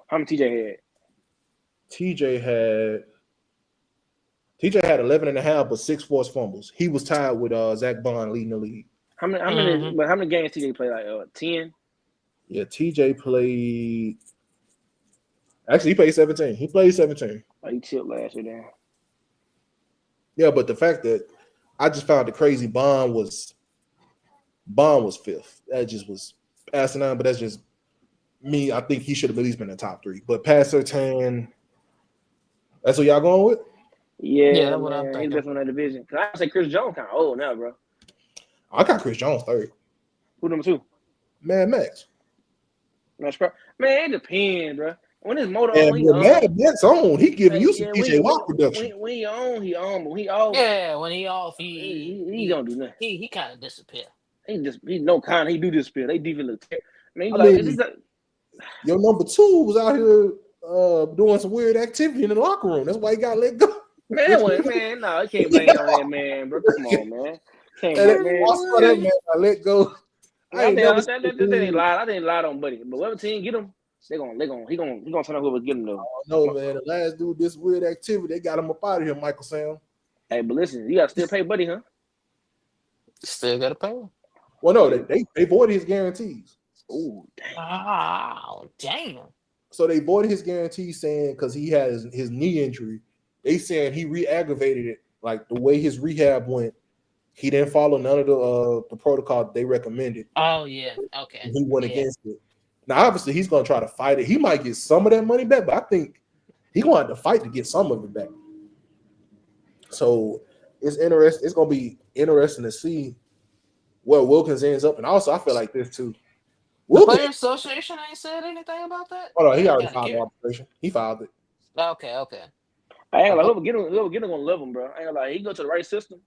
How many TJ had? TJ had 11.5, but 6 forced fumbles. He was tied with Zach Bond leading the league. How many games TJ played? Like 10? Yeah, TJ played. Actually, he played 17. He played 17. Oh, he chipped last year then. Yeah, but the fact that I just found it crazy, Bond was 5th. That just was asinine, but that's just me. I think he should have at least been in the top 3. But past 13, that's what y'all going with? Yeah, that's what I'm thinking. He's best in that division. I say Chris Jones kind of old now, bro. I got Chris Jones 3rd. Who number 2? Mad Max. Man, it depends, bro. When his motor on, he on. Mad Max on. He giving you some TJ Watt production. When he on, he on. But when he off, when he off, he don't do nothing. He kind of disappear. He do disappear. They defense look your number 2 was out here doing some weird activity in the locker room. That's why he got let go. Man, no, he can't blame on that man, bro. Come on, man. That man I let go. I didn't lie on Buddy, but whatever team get him, he gonna turn up whoever get him though. No, man, the last dude this weird activity, they got him up out of here, Michael Sam. Hey, but listen, you gotta still pay Buddy, huh? Still gotta pay him. Well, no, they voided his guarantees. Oh, dang. Oh, damn. So they voided his guarantee saying because he had his knee injury. They saying he re-aggravated it. Like the way his rehab went, he didn't follow none of the protocol they recommended. Oh yeah. Okay. And he went Yeah. against it. Now, obviously, he's gonna try to fight it. He might get some of that money back, but I think he's gonna have to fight to get some of it back. So it's interesting. It's gonna be interesting to see where Wilkins ends up. And also, I feel like this too. The Wilkins, Players Association ain't said anything about that. hold on, he They already kinda filed care. arbitration. He filed it. Okay. I ain't like whoever get him gonna love him, bro. I ain't like he go to the right system.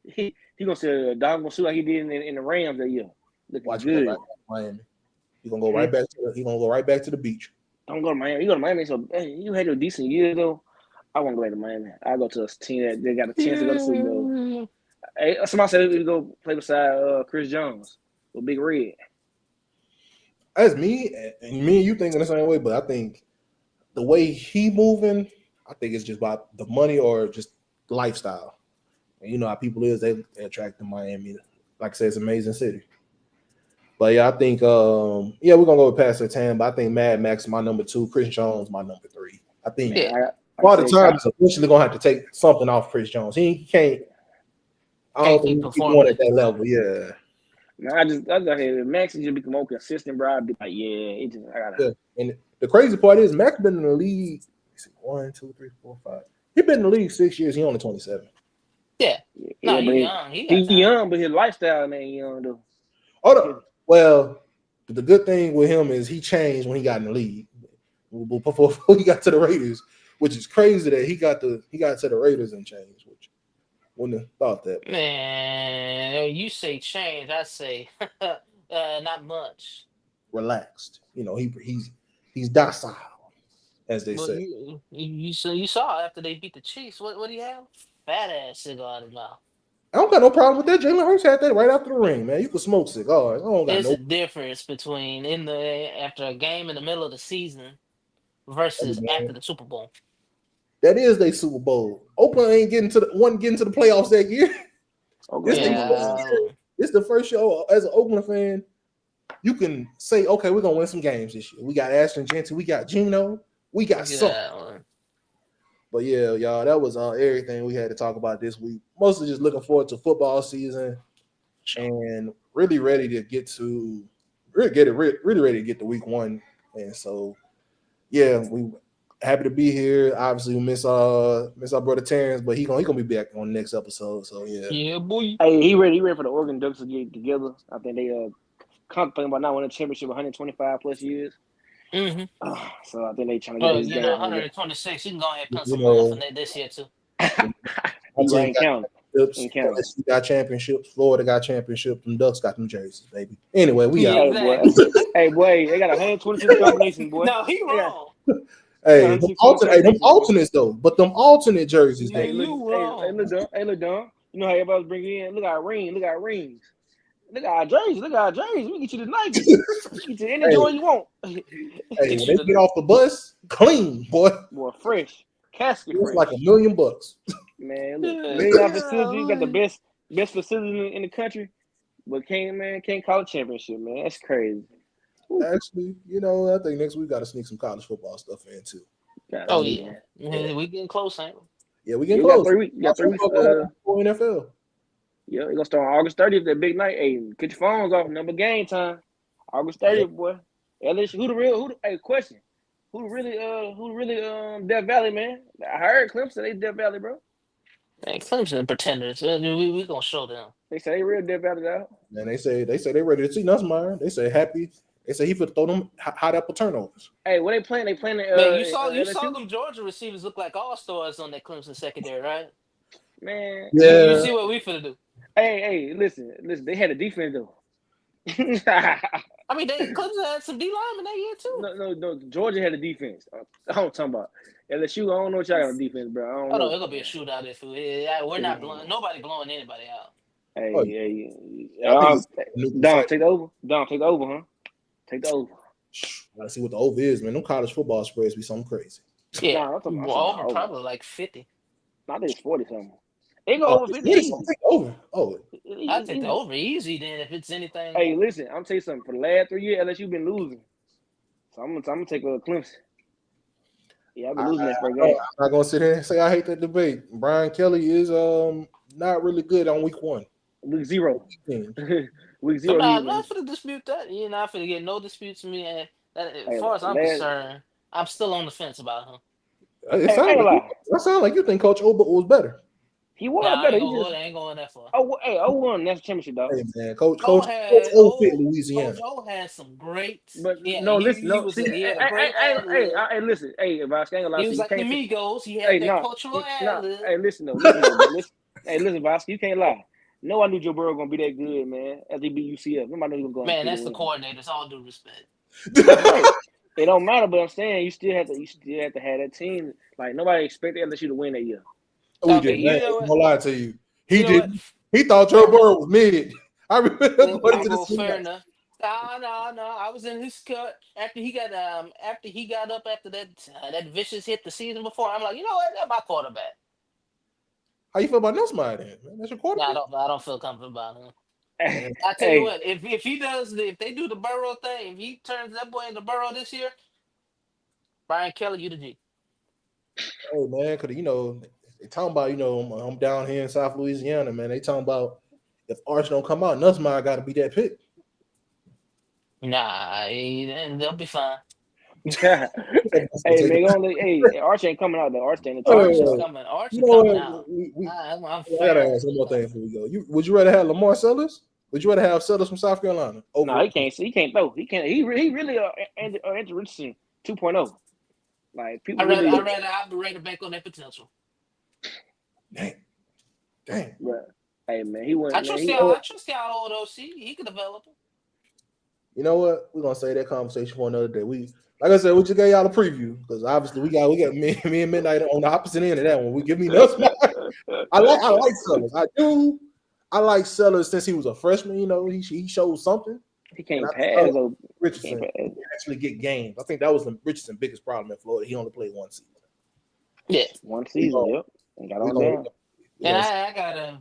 He gonna say Don gonna shoot like he did in the Rams that year. Looking Watch good. him go right back to Miami. He's gonna go right back to the beach. Don't go to Miami. You go to Miami, so hey, you had your decent year though. I won't go back to Miami. I go to a team that they got a chance to go to Super Bowl. Hey, somebody said we go play beside Chris Jones with Big Red. That's me and you thinking the same way, but I think the way he moving, I think it's just about the money or just lifestyle. And you know how people is, they attract to Miami. Like I said, it's an amazing city. But yeah, I think we're gonna go with Pat Surtain, but I think Mad Max is my number 2, Chris Jones my number 3. I think all the time is eventually gonna have to take something off Chris Jones. He can't. I don't think he's going at that level. Yeah. No, I just if Max just become more consistent, bro. I'd be like, I gotta. Yeah. And the crazy part is Max been in the league. 1, 2, 3, 4, 5. He been in the league 6 years. He only 27. Yeah. No, he's young. He's young, but his lifestyle ain't young though. Hold on. Well, the good thing with him is he changed when he got in the league. Before he got to the Raiders, which is crazy that he got to the Raiders and changed. Which wouldn't have thought that. Man, you say change, I say not much. Relaxed. You know, he's docile, as they say. You saw after they beat the Chiefs. What do you have? Fat ass cigar in his mouth. I don't got no problem with that. Jalen Hurts had that right after the ring, man. You can smoke cigars. There's a difference between after a game in the middle of the season versus after the Super Bowl. That is their Super Bowl. Oakland ain't getting to the playoffs that year. It's the first year as an Oakland fan. You can say, okay, we're gonna win some games this year. We got Ashton Jensen, we got Geno, we got something. But yeah, y'all, that was everything we had to talk about this week. Mostly just looking forward to football season and really ready to get to week 1. And so, yeah, we happy to be here. Obviously, we miss our brother Terrence, but he gonna be back on the next episode. So yeah, boy. Hey, he ready for the Oregon Ducks to get together. I think they contemplating about not winning a championship 125 plus years. Mm-hmm. So I think they trying to get his 126. You can go ahead and put some more for this year too. Ain't counting. LSU got championships. Florida got championships. And Ducks got them jerseys, baby. Anyway, we got. Hey, boy, they got 126 combinations, boy. No, he wrong. Hey, them alternates though, but them alternate jerseys. Hey, look, Don. You know how everybody's bringing in? Look at our rings. Look at our jerseys. We can get you the Nike. Get you any joint you want. Hey, when they get off the bus, clean, boy. Boy, fresh. Casket it's fresh. like $1 million. Man, look, facility. You got the best facility in the country, but can't call it championship, man. That's crazy. Ooh. Actually, I think next week got to sneak some college football stuff in too. Oh yeah, we getting close, ain't we? Yeah, we getting close. Got 3 weeks for NFL. Yeah, it's gonna start on August 30th. That big night. Hey, get your phones off. Number game time. August 30th, boy. LSU. Question. Who really Death Valley, man? I heard Clemson. They Death Valley, bro. Man, Clemson pretenders. We gonna show them. They say they real Death Valley out. And they say they ready to see Nussmeier. They say happy. They say he could throw them hot apple turnovers. Hey, what they playing? They playing. Man, you saw them Georgia receivers look like all stars on that Clemson secondary, right? Man, yeah. You see what we finna do? Hey, listen. They had a defense though. I mean, Clemson had some D linemen that year too. No. Georgia had a defense. I'm talking about LSU. I don't know what y'all got on defense, bro. I don't know. No, it's gonna be a shootout if we're not blowing. Nobody blowing anybody out. Hey. Don, take the over. Huh? Take the over. Gotta see what the over is, man. Them college football spreads be something crazy. Yeah, over probably like 50. I think it's 40 something. It go Oh, over 50 it's easy. over. Oh, I take the over easy then if it's anything. Hey, listen, I'm tell you something. For the last 3 years, LSU been losing, so I'm gonna take a Clemson. Yeah, I've been losing that first I'm game. not gonna sit here and say I hate that debate. Brian Kelly is not really good on week 1. Week 0. Teams. Week 0. I'm not for to dispute that. You're not for to get no disputes from me. And as Hey, far as I'm concerned, I'm still on the fence about him. It I ain't lie. sounds like you think Coach Ober was better. He was Nah, better. I ain't going that far. I won national championship, dog. Hey man, Coach O fit Louisiana. Coach O had some great. But Yeah, no, listen, no. See, he had a great ad lib. hey, listen, hey, Vosk, I ain't gonna lie He to was you. like the You can't. Migos. He had Hey, that no, cultural ad lib. Hey, listen, though, bro. Listen. Hey, listen, Vosk, you can't lie. No, I knew Joe Burrow gonna be that good, man. After he beat UCF, nobody knew he was going Man, to that's the win. coordinators. All due respect. That's right. It don't matter, but I'm saying you still have to have that team. Like nobody expected LSU to win that year. We Okay, did. you know I'm what? gonna lie to you. He You know did. what? He thought Joe Burrow was mid. I remember going to the Fair scene. enough. No. I was in his cut after he got up after that vicious hit the season before. I'm like, you know what? That's my quarterback. How you feel about Nussmeier then? Man? That's your No, quarterback. I don't feel comfortable about him. Hey, I tell you what, if if they do the Burrow thing, if he turns that boy into Burrow this year, Brian Kelly, you the G. Hey man, because they talking about I'm down here in South Louisiana, man. They talking about if Arch don't come out, Nussmeier got to be that pick. Nah, they'll be fine. hey, man, Arch ain't coming out though. Arch ain't Arch is coming. coming. Arch You is know coming what? out. I'm I gotta ask one more thing before we go. Would you rather have Lamar Sellers? Would you rather have Sellers from South Carolina? No, he can't. He can't throw. He can't. He really Andrew Richardson 2.0. Like people I'd really. rather operate a bank on that potential. Dang. But, hey man, he went. I Man, trust y'all old OC. He could develop him. You know what? We're gonna save that conversation for another day. Like I said, we just gave y'all a preview because obviously we got me and Midnight on the opposite end of that one. We give me Nussmeier. I like Sellers. I do. I like Sellers since he was a freshman. He showed something. he can't pass though. Richardson can actually get games. I think that was Richardson's biggest problem in Florida. He only played one season. Yeah, one season. Yep, and got on down. And I gotta.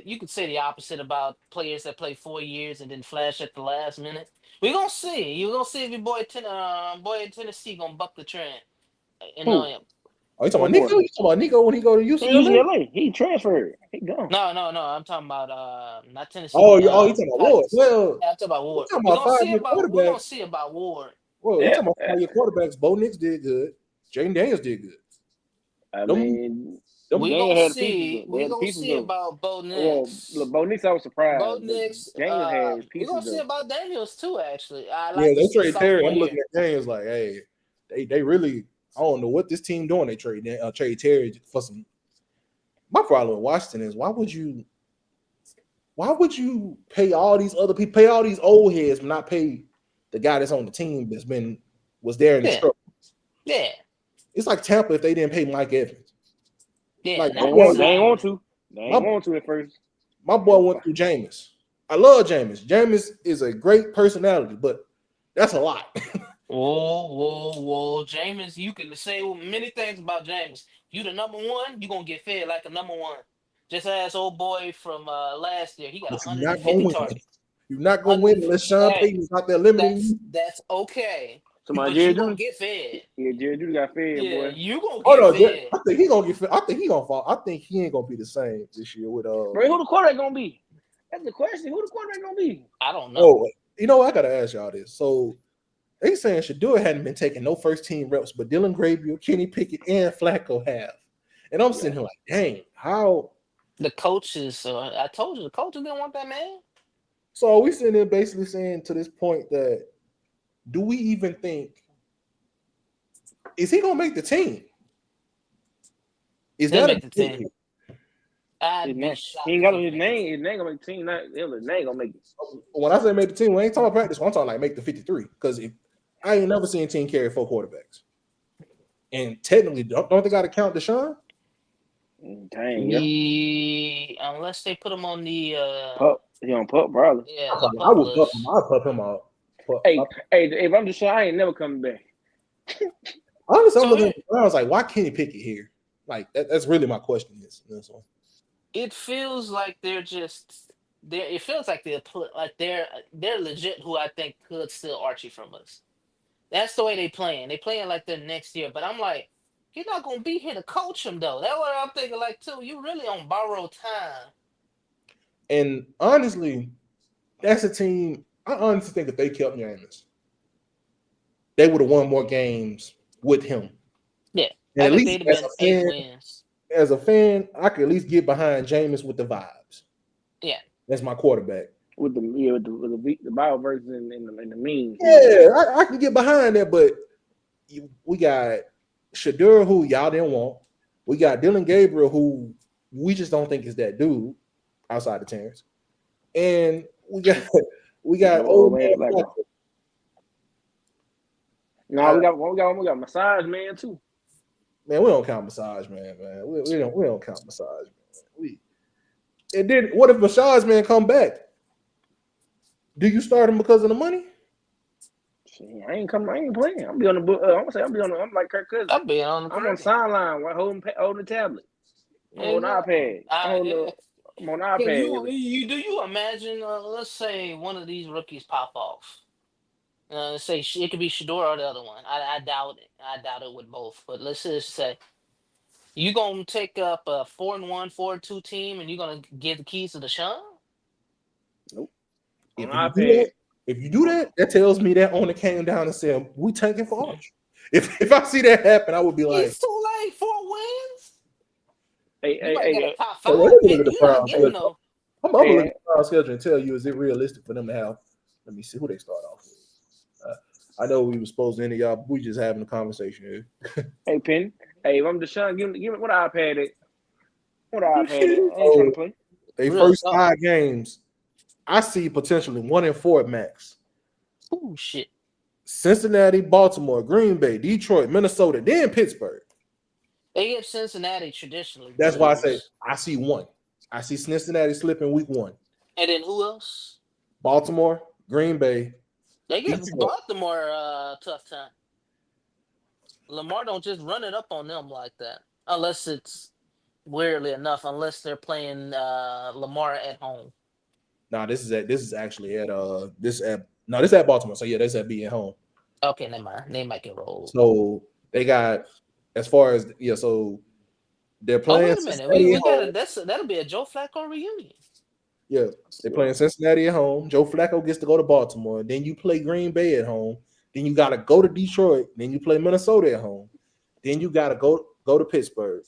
You could say the opposite about players that play 4 years and then flash at the last minute. We're gonna see. You're gonna see if your boy in Tennessee gonna buck the trend. Who? Oh, you talking about Nico? You talking about Nico when he go to UCLA? UCLA. He transferred. He gone. No. I'm talking about not Tennessee. Oh, you talking about Ward? Well, I'm talking about Ward. We're gonna see about Ward. Well, you talking about 5-year quarterbacks? Bo Nix did good. Jaden Daniels did good. I mean, we're gonna see. We're gonna see about Bo Nix. Well, Bo Nix, I was surprised. Bo Nix. Daniel had pieces. We're gonna see about Daniels too. Actually, they trade Terry. I'm looking at Daniels like, hey, they really. I don't know what this team doing. They trade Terry for some. My problem with Washington is why would you pay all these other people, pay all these old heads, but not pay the guy that's on the team was there in the struggle? Yeah. It's like Tampa if they didn't pay Mike Evans. Yeah, like they ain't want to. They ain't want to at first. My boy went through Jameis. I love Jameis. Jameis is a great personality, but that's a lot. Whoa. Jameis, you can say many things about Jameis. You the number one, you gonna get fed like a number one. Just as old boy from last year, he got 150 targets. You're not gonna win unless Sean Payton's out there limiting you. That's okay. But you gonna get fed. Yeah, Jerry Judy got fed, boy. You gonna get fed. I think he gonna get fed. I think he gonna fall. I think he ain't gonna be the same this year with Bro, who the quarterback gonna be? That's the question. Who the quarterback gonna be? I don't know. Oh, you know what? I gotta ask y'all this. So they saying Shador hadn't been taking no first team reps, but Dylan Gabriel, Kenny Pickett, and Flacco have. And I'm sitting here like, dang, how the coaches? I told you the coaches didn't want that man. So are we sitting there basically saying to this point that do we even think is he gonna make the team? Is He'll that make the team? He ain't got his name. His name gonna make the team. His name gonna make it. When I say make the team, we ain't talking about practice. I'm talking like make the 53. Because I ain't never seen a team carry 4 quarterbacks. And technically, don't they got to count Deshaun? Dang, yeah. Unless they put him on the pup. He on pup, probably. Yeah, I would pup him. I'll pup him out. Hey, if I'm Deshaun, I ain't never coming back. Honestly, I'm looking at the Browns like, why Kenny Pickett here? Like that's really my question. This one. It feels like they're just there. It feels like they're legit. Who I think could steal Archie from us. That's the way they playing. They playing like they're next year. But I'm like, you're not gonna be here to coach him though. That's what I'm thinking. Like too, you really on borrowed time. And honestly, that's a team. I honestly think if they kept Jameis, they would have won more games with him. Yeah, And I at think least they'd have been 8 wins. as a fan, I could at least get behind Jameis with the vibes. Yeah, That's my quarterback. with the bio versions and the memes. Yeah, I can get behind that, but we got Shadur, who y'all didn't want. We got Dylan Gabriel, who we just don't think is that dude outside of Terrence. And we got old man Flacco. No, we got Massage Man too. Man, we don't count Massage Man, man. We don't count Massage Man. And then what if Massage Man come back? Do you start him because of the money? I ain't playing. I'm be on the book. I'm like Kirk Cousins. I'll be on the I'm on the sideline while holding the tablet. I'm on iPad. I'm on iPad. You imagine? Let's say one of these rookies pop off. Say it could be Shador or the other one. I doubt it. I doubt it with both. But let's just say you gonna take up a 4-1, 4-2 team, and you're gonna give the keys to Deshaun? Nope. If you do that, that tells me that owner came down and said, we tanking for Arch. If I see that happen, I would be like, it's too late. 4 wins. Hey, top so 5. let me look at the Browns schedule. No. I'm gonna look at the Browns schedule and tell you, is it realistic for them to have? Let me see who they start off with. I know we were supposed to end it, y'all. We just having a conversation here. Hey, Penn. Hey, if I'm Deshaun, give me what iPad it. What iPad it? I ain't trying to play. They first 5 games, I see potentially 1-4 at max. Oh shit! Cincinnati, Baltimore, Green Bay, Detroit, Minnesota, then Pittsburgh. They get Cincinnati traditionally. That's why I say I see 1. I see Cincinnati slipping week 1. And then who else? Baltimore, Green Bay. They give Baltimore a tough time. Lamar don't just run it up on them like that, unless it's weirdly enough, unless they're playing Lamar at home. No, this is actually at this is at Baltimore. So yeah, that's at being home. Okay, never mind. They might get rolled. So they got as far as so they're playing. Wait a minute, we got that'll be a Joe Flacco reunion. Yeah, they're playing Cincinnati at home. Joe Flacco gets to go to Baltimore. Then you play Green Bay at home. Then you got to go to Detroit. Then you play Minnesota at home. Then you got to go to Pittsburgh.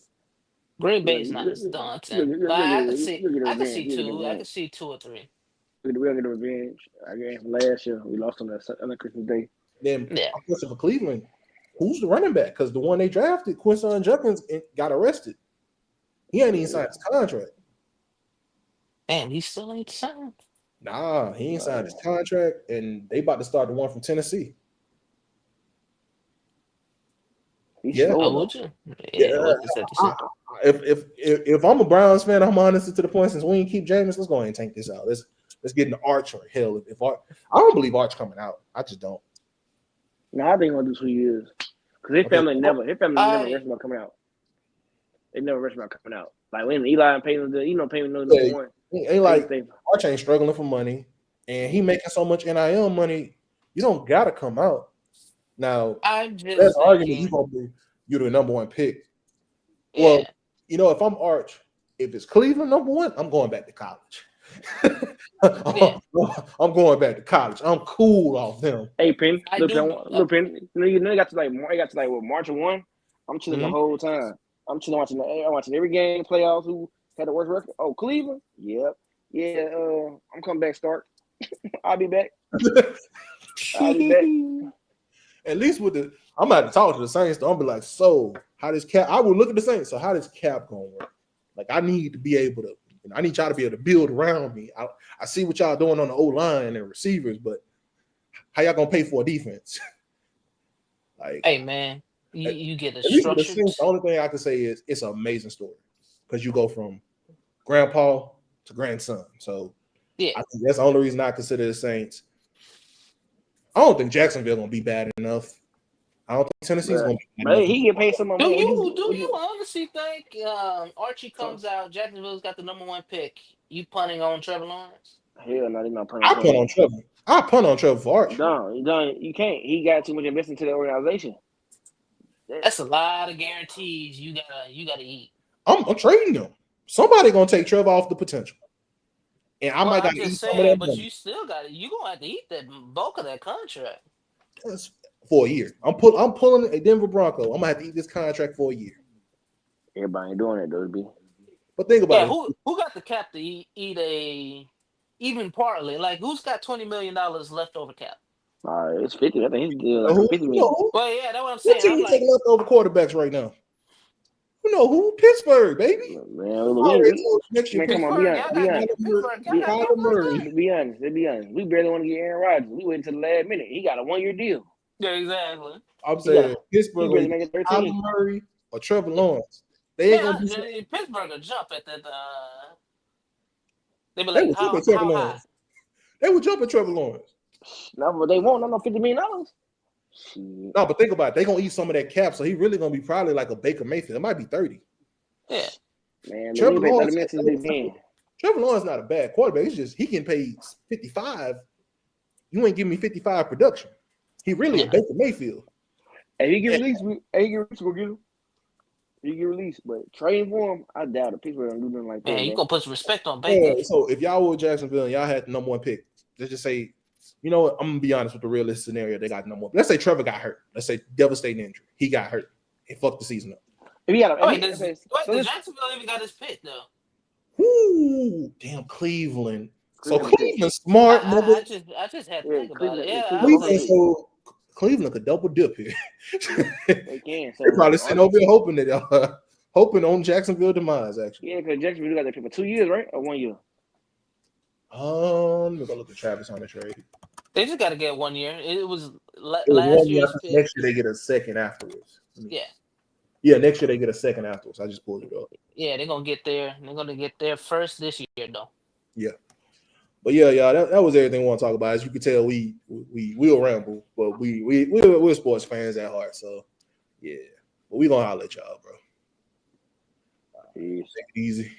Green Bay's not as daunting. But I can see 2. I can see 2 or 3. We're gonna get revenge. I guess last year we lost on that Christmas Day. Then for Cleveland, who's the running back? Because the one they drafted, Quincy Judkins, got arrested. He ain't even signed his contract. Man, he still ain't signed. Nah, he ain't signed his contract, and they about to start the one from Tennessee. Yeah. Would you? Yeah. If I'm a Browns fan, I'm honest to the point. Since we ain't keep Jameis, let's go ahead and tank this out. Let's get into Arch or hell. I don't believe Arch coming out. I just don't. No, I think gonna do 2 years because his family never rushed about coming out. They never rushed about coming out. Like when Eli and Peyton, Peyton number 1. Ain't like Arch ain't struggling for money, and he making so much NIL money. You don't gotta come out. Now that's argument you're the number 1 pick. Yeah. Well, if I'm Arch, if it's Cleveland number 1, I'm going back to college. I'm going back to college. I'm cool off them. Hey, Penn, look, Penn. You got to March 1. I'm chilling the whole time. I'm chilling watching every game. Playoffs. Who had the worst record? Oh, Cleveland. Yep. Yeah. I'm coming back. Start. I'll be back. At least I'm about to talk to the Saints. I'm be like, so how does Cap? I would look at the Saints. So how does Cap gonna work? Like I need to be able to. I need y'all to be able to build around me. I see what y'all doing on the O-line and receivers, but how y'all gonna pay for a defense? Like, hey man, you get a structure. The only thing I can say is it's an amazing story because you go from grandpa to grandson. So yeah, I think that's the only reason I consider the Saints. I don't think Jacksonville gonna be bad enough. I don't think Tennessee's going to be But enough. he get paid some more Do money. you honestly think Archie comes out, Jacksonville's got the #1 pick? You punting on Trevor Lawrence? Hell no, they're not punting I on punt Trevor. on Trevor. I punt on Trevor for Archie. No, you can't. He got too much investment into the organization. That's a lot of guarantees you gotta eat. I'm trading them. Somebody gonna take Trevor off the potential, and I might gotta eat some of that but money. you still gonna have to eat that bulk of that contract. That's for a year. I'm pulling a Denver Bronco. I'm gonna have to eat this contract for a year. Everybody ain't doing it though, B. But think about it. Who got the cap to eat a even partly? Like who's got $20 million left over cap? It's 50. I think his deal like 50 million. Well, yeah, that's what I'm What saying. team I'm like, leftover quarterbacks right now? You know who? Pittsburgh, baby. Man, Next year, come on, be honest. Be honest. We barely want to get Aaron Rodgers. We waited until the last minute. He got a 1-year deal. Yeah, exactly. I'm saying Pittsburgh barely make it 13. Kyler Murray or Trevor Lawrence. They ain't gonna be Pittsburgh will jump at that. They be They like, would how jump at Trevor high? Lawrence. They would jump at Trevor Lawrence. No, but they won't. No, $50 million. No, but think about it. They're gonna eat some of that cap, so he really gonna be probably like a Baker Mayfield. It might be 30. Yeah. Man, Trevor Lawrence not a bad quarterback. It's just he can pay 55. You ain't giving me 55 production. He really a Baker Mayfield. Hey, he get released. We'll get him. He get released, but trading for him, I doubt it. Pittsburgh gonna do nothing like that. Man, you gonna put some respect on Baker. Yeah, so if y'all were Jacksonville and y'all had the #1 pick, let's just say, you know what? I'm gonna be honest with the realistic scenario. They got #1. Let's say Trevor got hurt. Let's say devastating injury. He got hurt. It fucked the season up. If he got Jacksonville even got his pick though. Ooh, damn Cleveland. So Cleveland smart. I just had to think about it. Yeah, Cleveland could double dip here. They can. So they're probably sitting over here hoping on Jacksonville demise. Actually, yeah, because Jacksonville got that pick for 2 years, right, or 1 year. Let me go look at Travis on the trade. They just got to get 1 year. It was last year. Next year they get a second afterwards. Yeah, next year they get a second afterwards. I just pulled it up. Yeah, they're gonna get there. They're gonna get there first this year, though. Yeah, but yeah, that was everything we want to talk about. As you can tell, we'll ramble, but we're sports fans at heart. So yeah, but we gonna holler at y'all, bro. Take it easy.